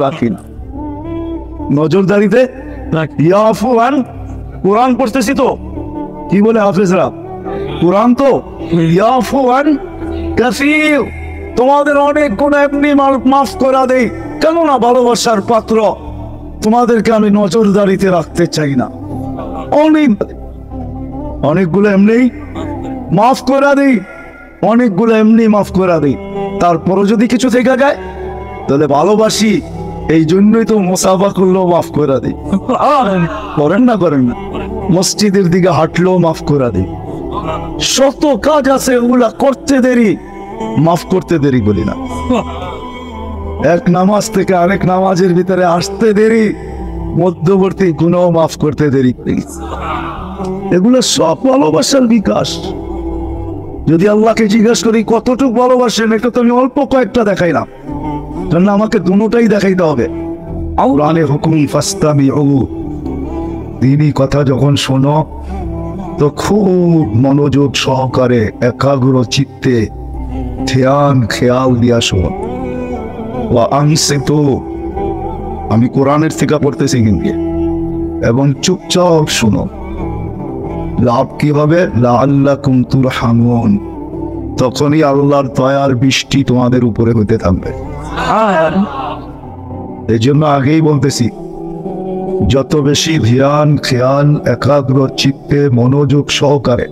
রাখি না। নজরদারিতে ইয়াফু আন, কোরআন পড়তেছি তো, কি বলে হাফেজরা? কোরআন তো ইয়াফু আন কাসীর, তোমাদের অনেক গুণ এমনি মাফ করা দেই। কেননা ভালোবাসার পাত্র, তোমাদেরকে আমি নজরদারিতে রাখতে চাই না। অনেকগুলো এমনি মাফ করা দিই, অনেকগুলো এমনি মাফ করা দিই। তারপরও যদি কিছু থেকে যায় তাহলে ভালোবাসি, এই জন্যই তো মুসাফা করলেও মাফ করে দিই। করেন না? করেন না? মসজিদের দিকে হাঁটলেও মাফ করে দিই। শত কাজ আছে ওগুলা করতে দেরি, মাফ করতে দেরি বলি না। এক নামাজ থেকে আরেক নামাজের ভিতরে আসতে দেরি, মধ্যবর্তী গুনাহ মাফ করতে দেরি। এগুলো সব ভালোবাসার বিকাশ। যদি আল্লাহকে জিজ্ঞাসা করি কতটুকু ভালোবাসেন, এটা তো আমি অল্প কয়েকটা দেখাইলাম, কারণ আমাকে দুটোটাই দেখাইতে হবে। কোরআনে হুকুম ফাস্তামিউ, দ্বীনি কথা যখন শোনো তো খুব মনোযোগ সহকারে একাগ্র চিত্তে ধ্যান খেয়াল দিয়া শোন। আমি কোরআনের থেকে পড়তেছি কিন্তু, এবং চুপচাপ শুনো। লাভ কি হবে? লাআল্লাকুম তুরহামুন, তখনই আল্লাহর দয়ার বৃষ্টি তোমাদের উপরে হতে থাকবে। এই জন্য আগেই বলতেছি, যত বেশি ধ্যান খেয়াল একাগ্র চিত্তে মনোযোগ সহকারে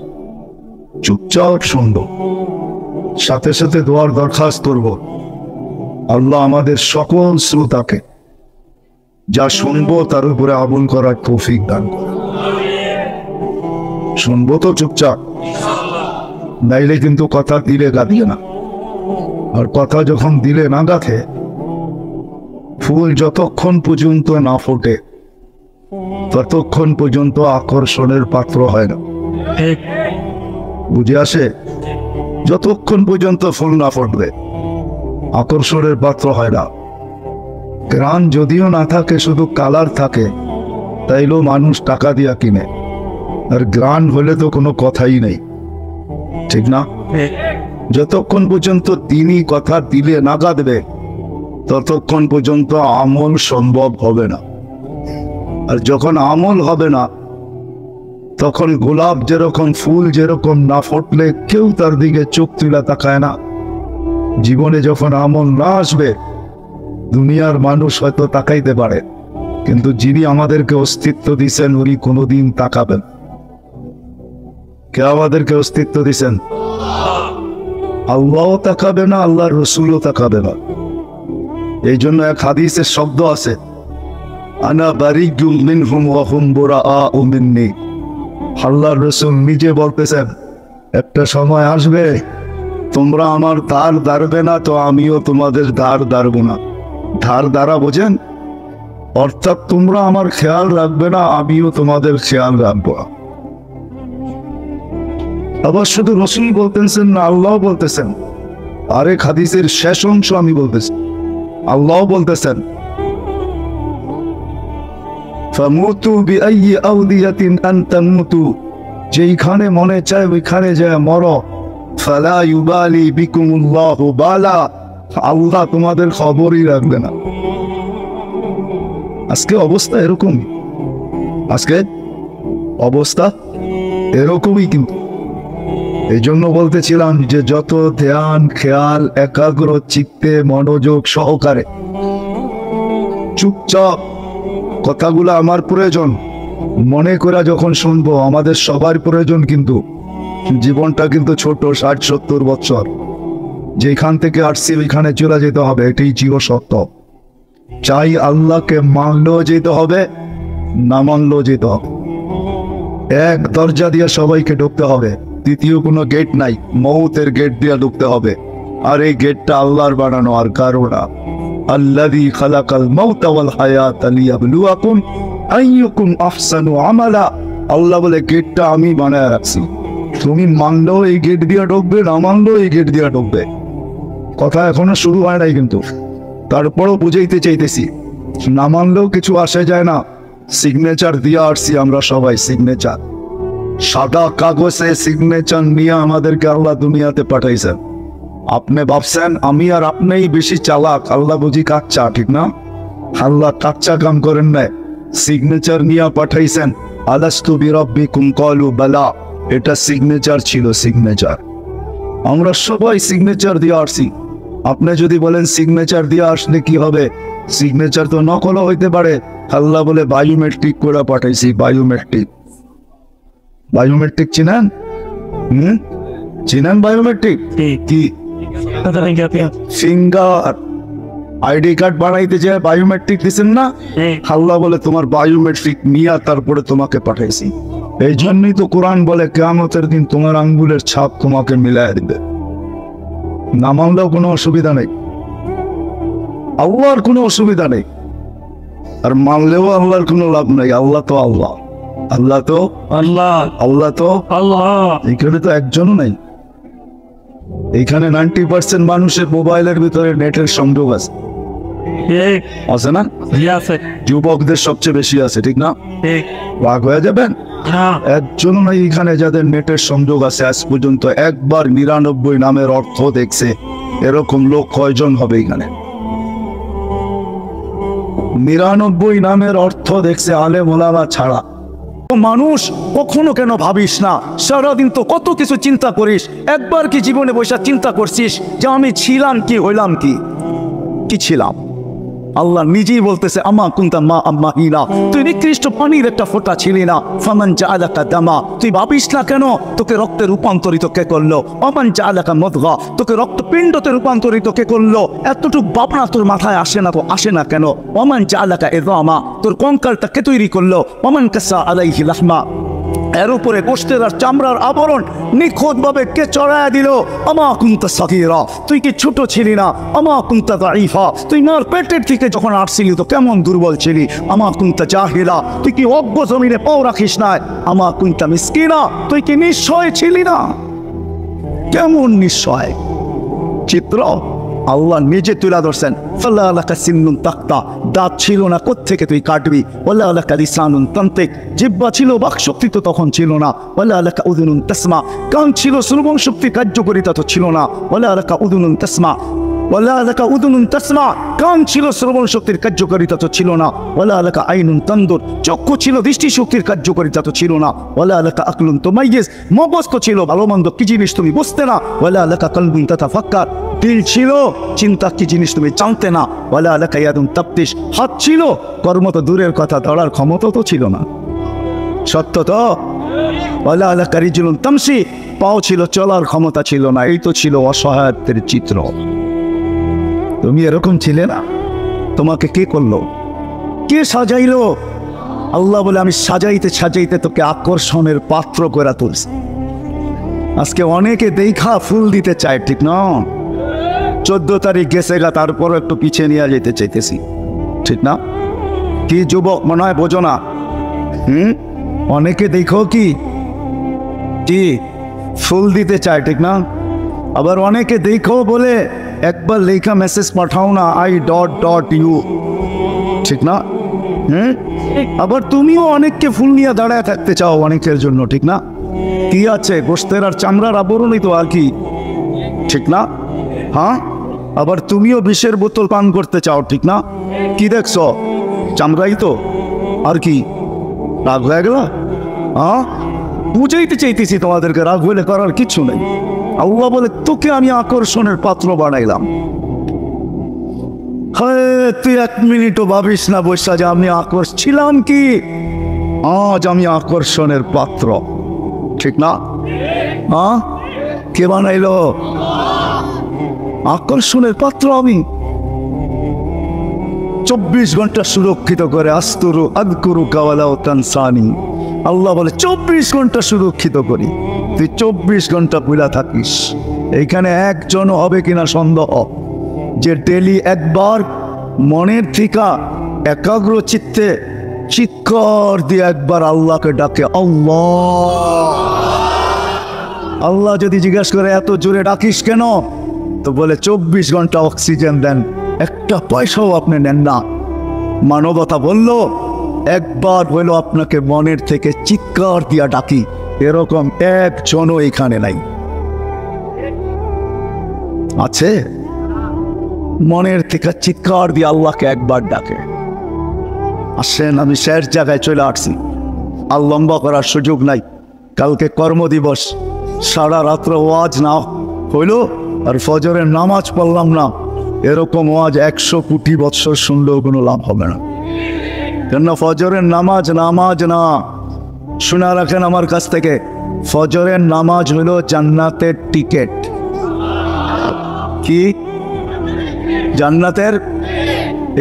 চুপচাপ শুনবো, সাথে সাথে দোয়ার দরখাস্ত করব, আল্লাহ আমাদের সকল শ্রোতাকে যা শুনবো তার উপরে আমল করার তৌফিক দান করে। শুনবো তো চুপচাপ, নাইলে কিন্তু কথা দিলে গাদিয়ে না। আর কথা যখন দিলে না গাথে, ফুল যতক্ষণ পর্যন্ত না ফোটে ততক্ষণ পর্যন্ত আকর্ষণের পাত্র হয় না। ঠিক। বুঝে আসে? যতক্ষণ পর্যন্ত ফুল না ফুটবে আকর্ষণের পাত্র হয় না। গ্রান যদিও না থাকে, শুধু কালার থাকে, তাইলেও মানুষ টাকা দিয়া কিনে। আর গ্রান হলে তো কোনো কথাই নেই, ঠিক না? ঠিক। যতক্ষণ পর্যন্ত তিনি কথা দিলে না গাঁদবে ততক্ষণ পর্যন্ত আমল সম্ভব হবে না। আর যখন আমল হবে না, তখন গোলাপ যেরকম, ফুল যেরকম না ফুটলে কেউ তার দিকে চোখ তুলে তাকায় না, জীবনে যখন আমল না আসবে দুনিয়ার মানুষ হয়তো তাকাইতে পারে, কিন্তু যিনি আমাদেরকে অস্তিত্ব দিছেন উনি কোনোদিন তাকাবেন। কে আমাদেরকে অস্তিত্ব দিছেন? আল্লাহও তাকাবে না, আল্লাহর রসুলও তাকাবে না। এই জন্য এক হাদিসের শব্দ আছে, আনা বারিগুম মিনহুম ওয়া হুম বুরাআউ মিন্নি। আল্লাহর রসুল নিজে বলতেছেন, একটা সময় আসবে তোমরা আমার ধার দাঁড়বে না, তো আমিও তোমাদের ধার দাঁড়ব না। ধার দ্বারা বোঝেন? অর্থাৎ তোমরা আমার খেয়াল রাখবে না, আমিও তোমাদের খেয়াল রাখবো না। আবার শুধু রসুল বলতেছেন না, আল্লাহ বলতেছেন। আরেক হাদিসের শেষ অংশ আমি বলতেছি, আল্লাহ বলতেছেন, ফামুতু বিআইয়ি আওদিয়াতিন আন তামুতু, যেইখানে মনে চায় ওইখানে যায় মরো। ফালা ইউবালি বিকুমুল্লাহু বালা, আল্লাহ তোমাদের খবরই রাখবে না। আজকে অবস্থা এরকমই, আজকে অবস্থা এরকমই। কিন্তু এই জন্য বলতেছিলাম যে যত ধ্যান, খেয়াল, একাগ্র চিত্তে, মনোযোগ সহকারে চুপচাপ কথাগুলো আমার প্রয়োজন মনে করে যখন শুনবো, আমাদের সবার প্রয়োজন। কিন্তু জীবনটা কিন্তু ছোট, 60-70 বছর, যেখান থেকে আসছি ওইখানে চলে যেতে হবে, এটাই চির সত্য। চাই আল্লাহকে মানলেও যেতে হবে, না মানলেও যেতে হবে। এক দরজা দিয়ে সবাইকে ঢুকতে হবে, দ্বিতীয় কোনো গেট নাই, মৌতের গেট দিয়ে ঢুকতে হবে। আর এই গেটটা আল্লাহর বানানো, আর কারো না। আল্লাযী খালাকাল মাউতা ওয়াল হায়াতা লিয়াবলুয়াকুম আইয়ুকুম আহসানু আমালা। আল্লাহ বলে গেটটা আমি বানায় রাখছি, তুমি মানলেও এই গেট দিয়ে ঢুকবে, না মানলেও এই গেট দিয়ে ঢুকবে। কথা এখনো শুরু হয় নাই, কিন্তু তারপরও বুঝাইতে চাইতেছি, না মানলেও কিছু আসে যায় না। সিগনেচার দিয়ে আসছি আমরা সবাই, সিগনেচার, সাদা কাগজে সিগনেচার নিয়ে আমাদেরকে আল্লাহ দুনিয়াতে পাঠাইছেন। আপনি ভাবছেন আমি আর আপনিই বেশি চালাক, আল্লাহ বুঝি কাচ্চা, ঠিক না? আল্লাহ কাচ্চা কাম করেন নাই, সিগনেচার নিয়ে পাঠাইছেন। আলাস্তু বিরাব্বিকুম ক্বালু বালা, এটা সিগনেচার ছিল, সিগনেচার। আমরা সবাই সিগনেচার দিয়ে আসছি। আপনি যদি বলেন সিগনেচার দিয়ে আসলে কি হবে, সিগনেচার তো নকল হইতে পারে। আল্লাহ বলে বায়োমেট্রিক করে পাঠাইছি, বায়োমেট্রিক। বায়োমেট্রিক চিনেন? চিনেন বায়োমেট্রিক কি? ফিঙ্গার আইডি কার্ড বানাইতে যায় বায়োমেট্রিক দিচ্ছেন না? আল্লাহ বলে তোমার বায়োমেট্রিক নিয়ে তারপরে তোমাকে পাঠাইছি। এই জন্যই তো কোরআন বলে কিয়ামতের দিন তোমার আঙ্গুলের ছাপ তোমাকে মিলায় দিবে। না মানলেও কোনো অসুবিধা নেই, আল্লাহর কোনো অসুবিধা নেই। আর মানলেও আল্লাহর কোনো লাভ নেই। আল্লাহ তো আল্লাহ, আল্লাহ তো আল্লাহ, আল্লাহ তো আল্লাহ। এখানে তো একজনও নাই। এইখানে 90% মানুষের মোবাইলের ভিতরে নেটের সংযোগ আছে, ঠিক আছে না? আছে, যুবকদের সবচেয়ে বেশি আছে, ঠিক না? ঠিক রাগ হয়ে যাবেন? না, একজনও নাই এখানে যাদের নেটের সংযোগ আছে আজ পর্যন্ত। একবার 99 নামের অর্থ দেখছে, এরকম লোক কয়জন হবে এখানে? 99 নামের অর্থ দেখছে আলেম ওলামা ছাড়া। মানুষ কখনো কেন ভাবিস না? সারাদিন তো কত কিছু চিন্তা করিস, একবার কি জীবনে বসে চিন্তা করছিস যে আমি ছিলাম কি, হইলাম কি? কি ছিলাম? আল্লাহ নিজেই বলতেছে, আমা কুনতা মা আম্মা হিনা, তুই নিকৃষ্ট পানির একটা ফোঁটা ছিলি না। ফামান জাআলাকা দামা, তুই ভাবিস না কেন তোকে রক্তে রূপান্তরিত কে করলো? আমান জাআলাকা মুদগা, তোকে রক্তপিণ্ডতে রূপান্তরিত কে করলো? এতটুক ভাবনা তোর মাথায় আসে না তো আসে না কেন? আমান জাআলাকা ইযামা, তোর কঙ্কালটা কে তৈরি করলো? আমান কাসা আলাইহি লাহমা, এর উপরে গোশতের আর চামড়ার আবরণ নিখুঁত ভাবে কে চড়ায়া দিল। আমা কুনতা সাগীরা, তুই কি ছোট ছিলি না? আমা কুনতা দাঈফা, তুই মার পেটের থেকে যখন আসছিলি তো কেমন দুর্বল ছিলি। আমা কুনতা জাহিলা, তুই কি অজ্ঞ জমিনে পাও রাখিস না? আমা কুনতা মিসকিনা, তুই কি নিঃস্বয় ছিলি না? কেমন নিঃস্বয় চিত্র আল্লাহ নিজে তুলে ধরছেন। ফাল্লা আলাকা সিন্নুন তাক্তা, দাঁত ছিল না, কোত্থেকে তুই কাটবি? ওয়াল্লা আলাকা লিসানুন তান্তিক, জিহ্বা ছিল, বাকশক্তি তো তখন ছিল না। ওয়াল্লা আলাকা উযুনুন তাসমা, কান ছিল, শ্রবণ শক্তি কার্যকরিতা তো ছিল না। ওয়াল্লা আলাকা উযুনুন তাসমা, ওয়াল্লা আলাকা উযুনুন তাসমা, কান ছিল, শ্রবণ শক্তির কার্যকারিতা তো ছিল না। ওয়াল্লা আলাকা আইনুন তানদুর, চক্ষু ছিল, দৃষ্টি শক্তির কার্যকারিতা তো ছিল না। ওয়াল্লা আলাকা আকলুন তুমাইয়িজ, মগজ তো ছিল, ভালো মন্দ কি জিনিস তুমি বুঝতে না। ওয়াল্লা আলাকা কলবুন তাতাফাক্কার, দিল ছিল, চিন্তা কি জিনিস তুমি জানতে না। ওয়ালা আলাকা ইয়াদুন তাফতিশ, হাত ছিল, কর্ম তো দূরের কথা, ধরার ক্ষমতা তো ছিল না। সত্য তো? ওয়ালা আলাকা রিজলুন তামশি, পাও ছিল, চলার ক্ষমতা ছিল না। এই তো ছিল অসহায়ত্বের চিত্র। তুমি এরকম ছিলে না? তোমাকে কে করলো? কে সাজাইলো? আল্লাহ বলে আমি সাজাইতে সাজাইতে তোকে আকর্ষণের পাত্র করে তুলছি। আজকে অনেকে দেখা ফুল দিতে চায়, ঠিক না? 14 তারিখ গেছে গা, তারপর একটু পিছিয়ে নিয়ে যেতে চাইতেছি, ঠিক না? কি যুবক মনে হয় বোঝো না? অনেকে দেখো কি ফুল দিতে চায়, ঠিক না? আবার অনেকে দেখো বলে একবার লেখা মেসেজ পাঠাও না, I.U, ঠিক না? আবার তুমিও অনেককে ফুল নিয়ে দাঁড়ায় থাকতে চাও অনেকের জন্য, ঠিক না? কি আছে, গোশতের আর চামড়ার আবরণই তো, আর কি, ঠিক না? হ্যাঁ, আবার তুমিও বিষের বোতল পান করতে চাও, ঠিক না? কি দেখছো? চামড়াই তো, আর কি? রাগ হয়ে গেল? হ্যাঁ, বুঝাইতে চাইতেছি তোমাদেরকে, রাগ হইলে করার কিছু নেই। আল্লাহ বলে তোকে আমি আকর্ষণের পাত্র বানাইলাম। হ্যাঁ, তুই 1 মিনিটও ভাবিস না বৈশা যে আমি ছিলাম কি? আজ আমি আকর্ষণের পাত্র, ঠিক না? হ্যাঁ, কে বানাইলো? আকর্ষণের পাত্র আমি। 24 ঘন্টা সুরক্ষিত করে, আস্তুরু আদকুরু কাওয়ালাও তানসানি। আল্লাহ বলে 24 ঘন্টা সুরক্ষিত করি, তুই 24 ঘন্টা ভুলা থাকিস। এইখানে একজন হবে কিনা সন্দেহ, যে ডেলি একবার মনের থিকা একাগ্র চিত্তে চিৎকার দিয়ে একবার আল্লাহকে ডাকে আল্লাহ। আল্লাহ যদি জিজ্ঞেস করে এত জোরে ডাকিস কেন, তো বলে 24 ঘন্টা অক্সিজেন দেন, একটা পয়সাও আপনি নেন না। মানবতা বলল একবার হইল আপনাকে মনের থেকে চিৎকার দিয়া ডাকি, এরকম একজনও এখানে নাই। আছে মনের থেকে চিৎকার দিয়ে আল্লাহকে একবার ডাকে? আসেন, আমি শেষ জায়গায় চলে আসছি, আর লম্বা করার সুযোগ নাই। কালকে কর্মদিবস, সারা রাত্র ওয়াজ না হইল, আর ফজরের নামাজ পড়লাম না, এরকম ওয়াজ 100 কোটি বৎসর শুনলেও কোনো লাভ হবে না। কেন? ফজরের নামাজ না, শোনা রাখেন আমার কাছ থেকে, ফজরের নামাজ হইল জান্নাতের টিকেট। কি? জান্নাতের।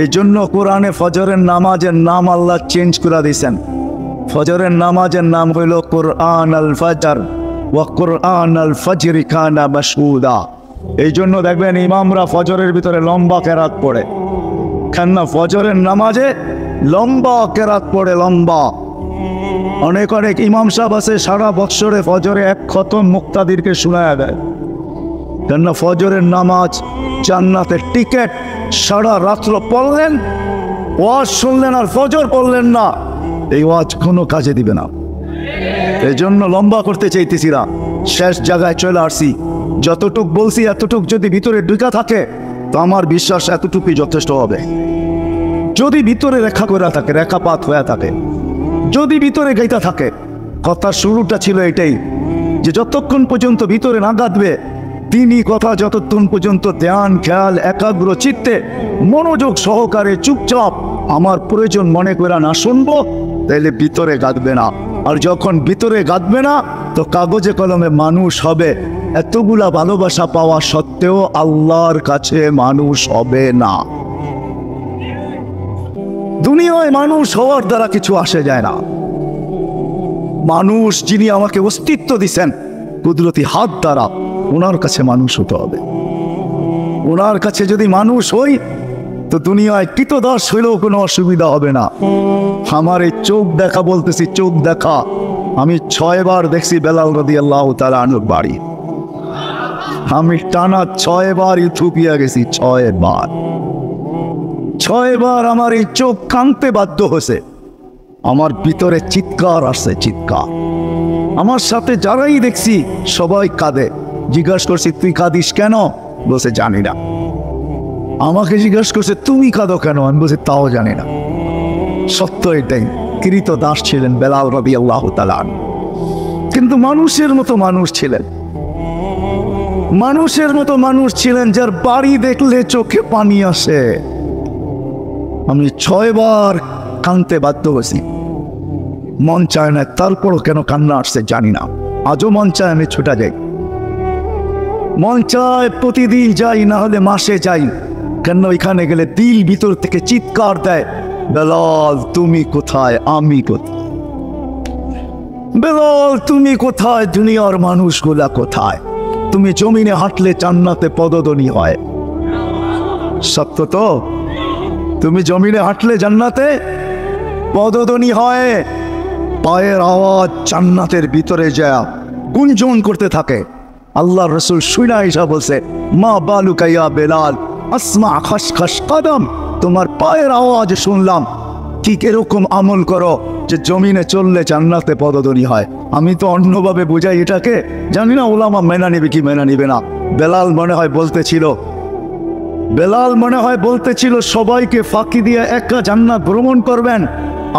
এই জন্য কোরআনে ফজরের নামাজের নাম আল্লাহ চেঞ্জ করে দিয়েছেন। ফজরের নামাজের নাম হইল কুরআন আল ফাজর, ওয়া কুরআন আল ফাজরি কানা মাশহুদা। এই জন্য দেখবেন ইমামরা ফজরের ভিতরে লম্বা কেরাত পড়ে, কেননা ফজরের নামাজে লম্বা কেরাত পড়ে, লম্বা। অনেক অনেক ইমাম সাহেব আছে সারা বৎসরে ফজরে 1 খতম মুক্তাদিরকে শোনায়া দেয়, কেননা ফজরের নামাজ জান্নাতের টিকেট। সারা রাত্র পড়লেন, ওয়াজ শুনলেন, আর ফজর পড়লেন না, এই ওয়াজ কোনো কাজে দিবে না। এই জন্য লম্বা করতে চাইতেছি না, শেষ জায়গায় চলে আসছি। যতটুক বলছি এতটুক যদি ভিতরে ঢুকা থাকে, তো আমার বিশ্বাস এতটুকুই যথেষ্ট হবে। যদি ভিতরে রেখা করে থাকে, রেখাপাত হয়ে থাকে, যদি ভিতরে গাইতে থাকে, কথা শুরুটা ছিল এটাই, যে যতক্ষণ পর্যন্ত ভিতরে না গাঁথবে, তিনি কথা যতক্ষণ পর্যন্ত ধ্যান খেয়াল একাগ্র চিত্তে মনোযোগ সহকারে চুপচাপ আমার প্রয়োজন মনে করে না শুনবো, তাহলে ভিতরে গাঁথবে না। আর যখন ভিতরে গাঁথবে না, তো কাগজে কলমে মানুষ হবে, এতগুলা ভালোবাসা পাওয়া সত্ত্বেও আল্লাহর কাছে মানুষ হবে না। দুনিয়ায় মানুষ হওয়ার দ্বারা কিছু আসে যায় না। মানুষ যিনি আমাকে অস্তিত্ব দিছেন কুদরতি হাত দ্বারা, ওনার কাছে মানুষ হতে হবে। ওনার কাছে যদি মানুষ হই তো দুনিয়ায় কৃতদাস হইলেও কোনো অসুবিধা হবে না। আমার এই চোখ দেখা, বলতেছি চোখ দেখা, আমি 6 বার দেখছি বেলাল রাদিয়াল্লাহু তাআলা আনহুর বাড়ি। আমি টানা 6 বার ইথিওপিয়া গেছি, 6 বার। 6 বার আমার এই চোখ কাঁদতে বাধ্য হয়েছে। আমার ভিতরে চিৎকার আসছে, চিৎকার। আমার সাথে যারাই দেখছি সবাই কাঁদে। জিজ্ঞাসা করছি তুই কাঁদিস কেন? বলছে জানি না। আমাকে জিজ্ঞাসা করছে তুমি কাঁদো কেন? আমি বলছি তাও জানি না। সত্য এটাই, কৃত দাস ছিলেন বেলাল রাদিয়াল্লাহু তাআলা আনহু। কিন্তু মানুষের মতো মানুষ ছিলেন, মানুষের মতো মানুষ ছিলেন, যার বাড়ি দেখলে চোখে পানি আসে। আমি 6 বার কাঁদতে বাধ্য হয়েছি, মন চায় না, তারপরও কেন কান্না আসছে জানি না। আজও মন চায় আমি ছুটা যাই, মন চায় প্রতিদিন যাই, না হলে মাসে যাই। কেন এখানে গেলে দিল ভিতর থেকে চিৎকার দেয়, বেলাল তুমি কোথায়, আমি কোথায়? বেলাল তুমি কোথায়, দুনিয়ার মানুষগুলা কোথায়? তুমি জমিনে হাঁটলে জান্নাতে পদধ্বনি হয়। সত্য তো? তুমি জমিনে হাঁটলে জান্নাতে পদধ্বনি হয়, পায়ের আওয়াজ জান্নাতের ভিতরে যায় গুঞ্জন করতে থাকে। আল্লাহ রসুল শুনা ঈসা বলছে, মা বালুকা ইয়া বেলাল আসমা খসখস কদম, তোমার পায়ের আওয়াজ শুনলাম। ঠিক এরকম আমল করো যে জমিনে চললে জান্নাতে পদধ্বনি হয়। আমি তো অন্যভাবে বুঝাই এটাকে, জানি না ওলামা মেনা নিবে কি মেনা নিবে না। বেলাল মনে হয় বলতেছিল সবাইকে ফাঁকি দিয়ে একা জান্নাত ভ্রমণ করবেন,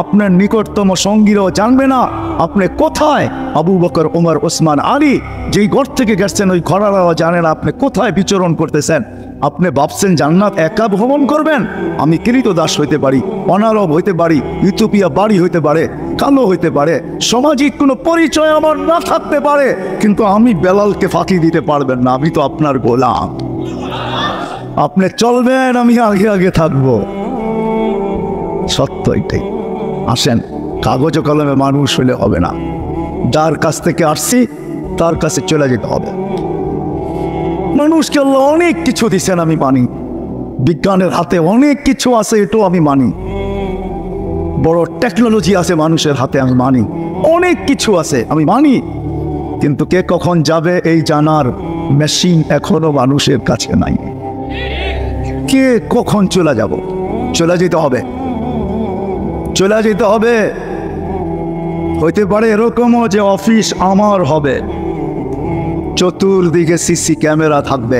আপনার নিকটতম সঙ্গীরাও জানবে না আপনি কোথায়। আবু বকর, ওমর, ওসমান, আলী যেই ঘর থেকে গেছেন ওই ঘরারাও জানে না আপনি কোথায় বিচরণ করতেছেন। আপনি ভাবছেন জান্নাত একা ভ্রমণ করবেন? আমি কৃত দাস হইতে পারি, অনারব হইতে পারি, ইথিওপিয়া বাড়ি হইতে পারে, কালো হইতে পারে, সামাজিক কোনো পরিচয় আমার না থাকতে পারে, কিন্তু আমি বেলালকে ফাঁকি দিতে পারবেন না। আমি তো আপনার গোলাম, আপনি চলবেন, আমি আগে আগে থাকবো। সত্য এটাই। আসেন, কাগজ কলমে মানুষ হলে হবে না, যার কাছ থেকে আসছি তার কাছে চলে যেতে হবে। মানুষকে আল্লাহ অনেক কিছু দিচ্ছেন, আমি মানি। বিজ্ঞানের হাতে অনেক কিছু আছে, এটাও আমি মানি। বড় টেকনোলজি আছে মানুষের হাতে, আমি মানি। অনেক কিছু আছে, আমি মানি। কিন্তু কে কখন যাবে এই জানার মেশিন এখনো মানুষের কাছে নাই। কে কখন চলে যাব? চলে যেতে হবে, চলে যেতে হবে। হইতে পারে এরকমও যে অফিস আমার হবে, চতুর্দিকে সিসি ক্যামেরা থাকবে,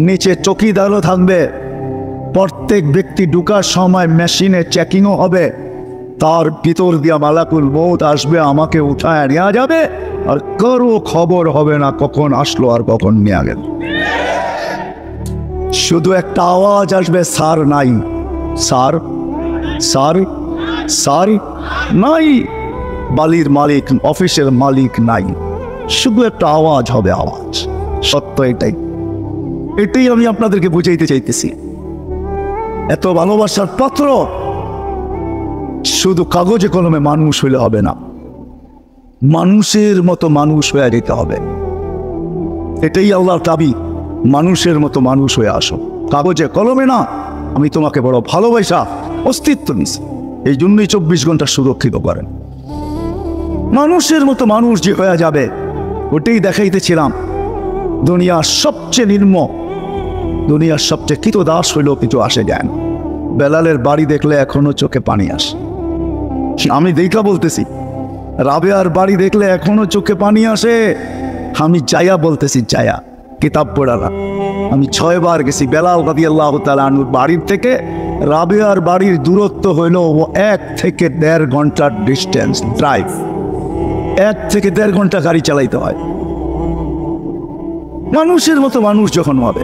নিচে চকিদারও থাকবে, প্রত্যেক ব্যক্তি ঢুকার সময় মেশিনে চেকিংও হবে, তার ভিতর দিয়া মালাকুল মউত আসবে, আমাকে উঠায় নেওয়া যাবে, আর কারো খবর হবে না কখন আসলো আর কখন নেওয়া গেল। শুধু একটা আওয়াজ আসবে, স্যার নাই, স্যার স্যার স্যার নাই, বালির মালিক, অফিসের মালিক নাই, শুধু একটা আওয়াজ হবে, আওয়াজ। সত্য এটাই, এটাই আমি আপনাদেরকে বুঝাইতে চাইতেছি। এত ভালোবাসার পাত্র শুধু কাগজে কলমে মানুষ হইলে হবে না, মানুষের মতো মানুষ হয়ে যেতে হবে। এটাই আল্লাহর দাবি, মানুষের মতো মানুষ হয়ে আসো, কাগজে কলমে না। আমি তোমাকে বড় ভালোবাসা অস্তিত্ব নিছি, এই জন্যই 24 ঘন্টা সুরক্ষিত করেন। মানুষের মতো মানুষ যে হয়ে যাবে, ওটাই দেখাইতেছিলাম। দুনিয়ার সবচেয়ে নিম্ন, দুনিয়ার সবচেয়ে কৃতদাস হইলেও কিছু আসে যায় না। বেলালের বাড়ি দেখলে এখনো চোখে পানি আসে। আমি দেখা বলতেছি, রাবেয়ার বাড়ি দেখলে এখনো চোখে পানি আসে। আমি যায়া বলতেছি, যায়া কিতাব পড়া না। আমি 6 বার গেছি। বেলাল রাদিয়াল্লাহু তাআলা আনহুর বাড়ির থেকে রাবেয়ার বাড়ির দূরত্ব হইল 1 থেকে 1.5 ঘন্টার ডিস্টেন্স ড্রাইভ। 1 থেকে 1.5 ঘন্টা গাড়ি চালাইতে হয়। মানুষের মতো মানুষ যখন হবে,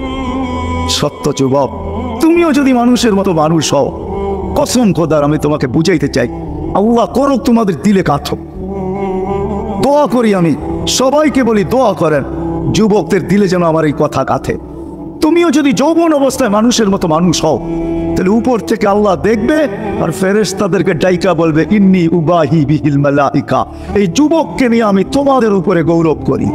সত্য যুবক, তুমিও যদি মানুষের মতো মানুষ হও, কসম খোদার আমি তোমাকে বুঝাইতে চাই, আল্লাহ করুক তোমাদের দিলে কাথক। দোয়া করি, আমি সবাইকে বলি দোয়া করেন, যুবকদের দিলে যেন আমার এই কথা কাথে। তুমিও যদি যৌবন অবস্থায় মানুষের মতো মানুষ হও, তাহলে উপর থেকে আল্লাহ দেখবে আর ফেরেশতাদেরকে ডাইকা বলবে, ইন্নী উবাহি বিহিল মালাইকা, এই যুবককে নিয়ে আমি তোমাদের উপরে গৌরব করি।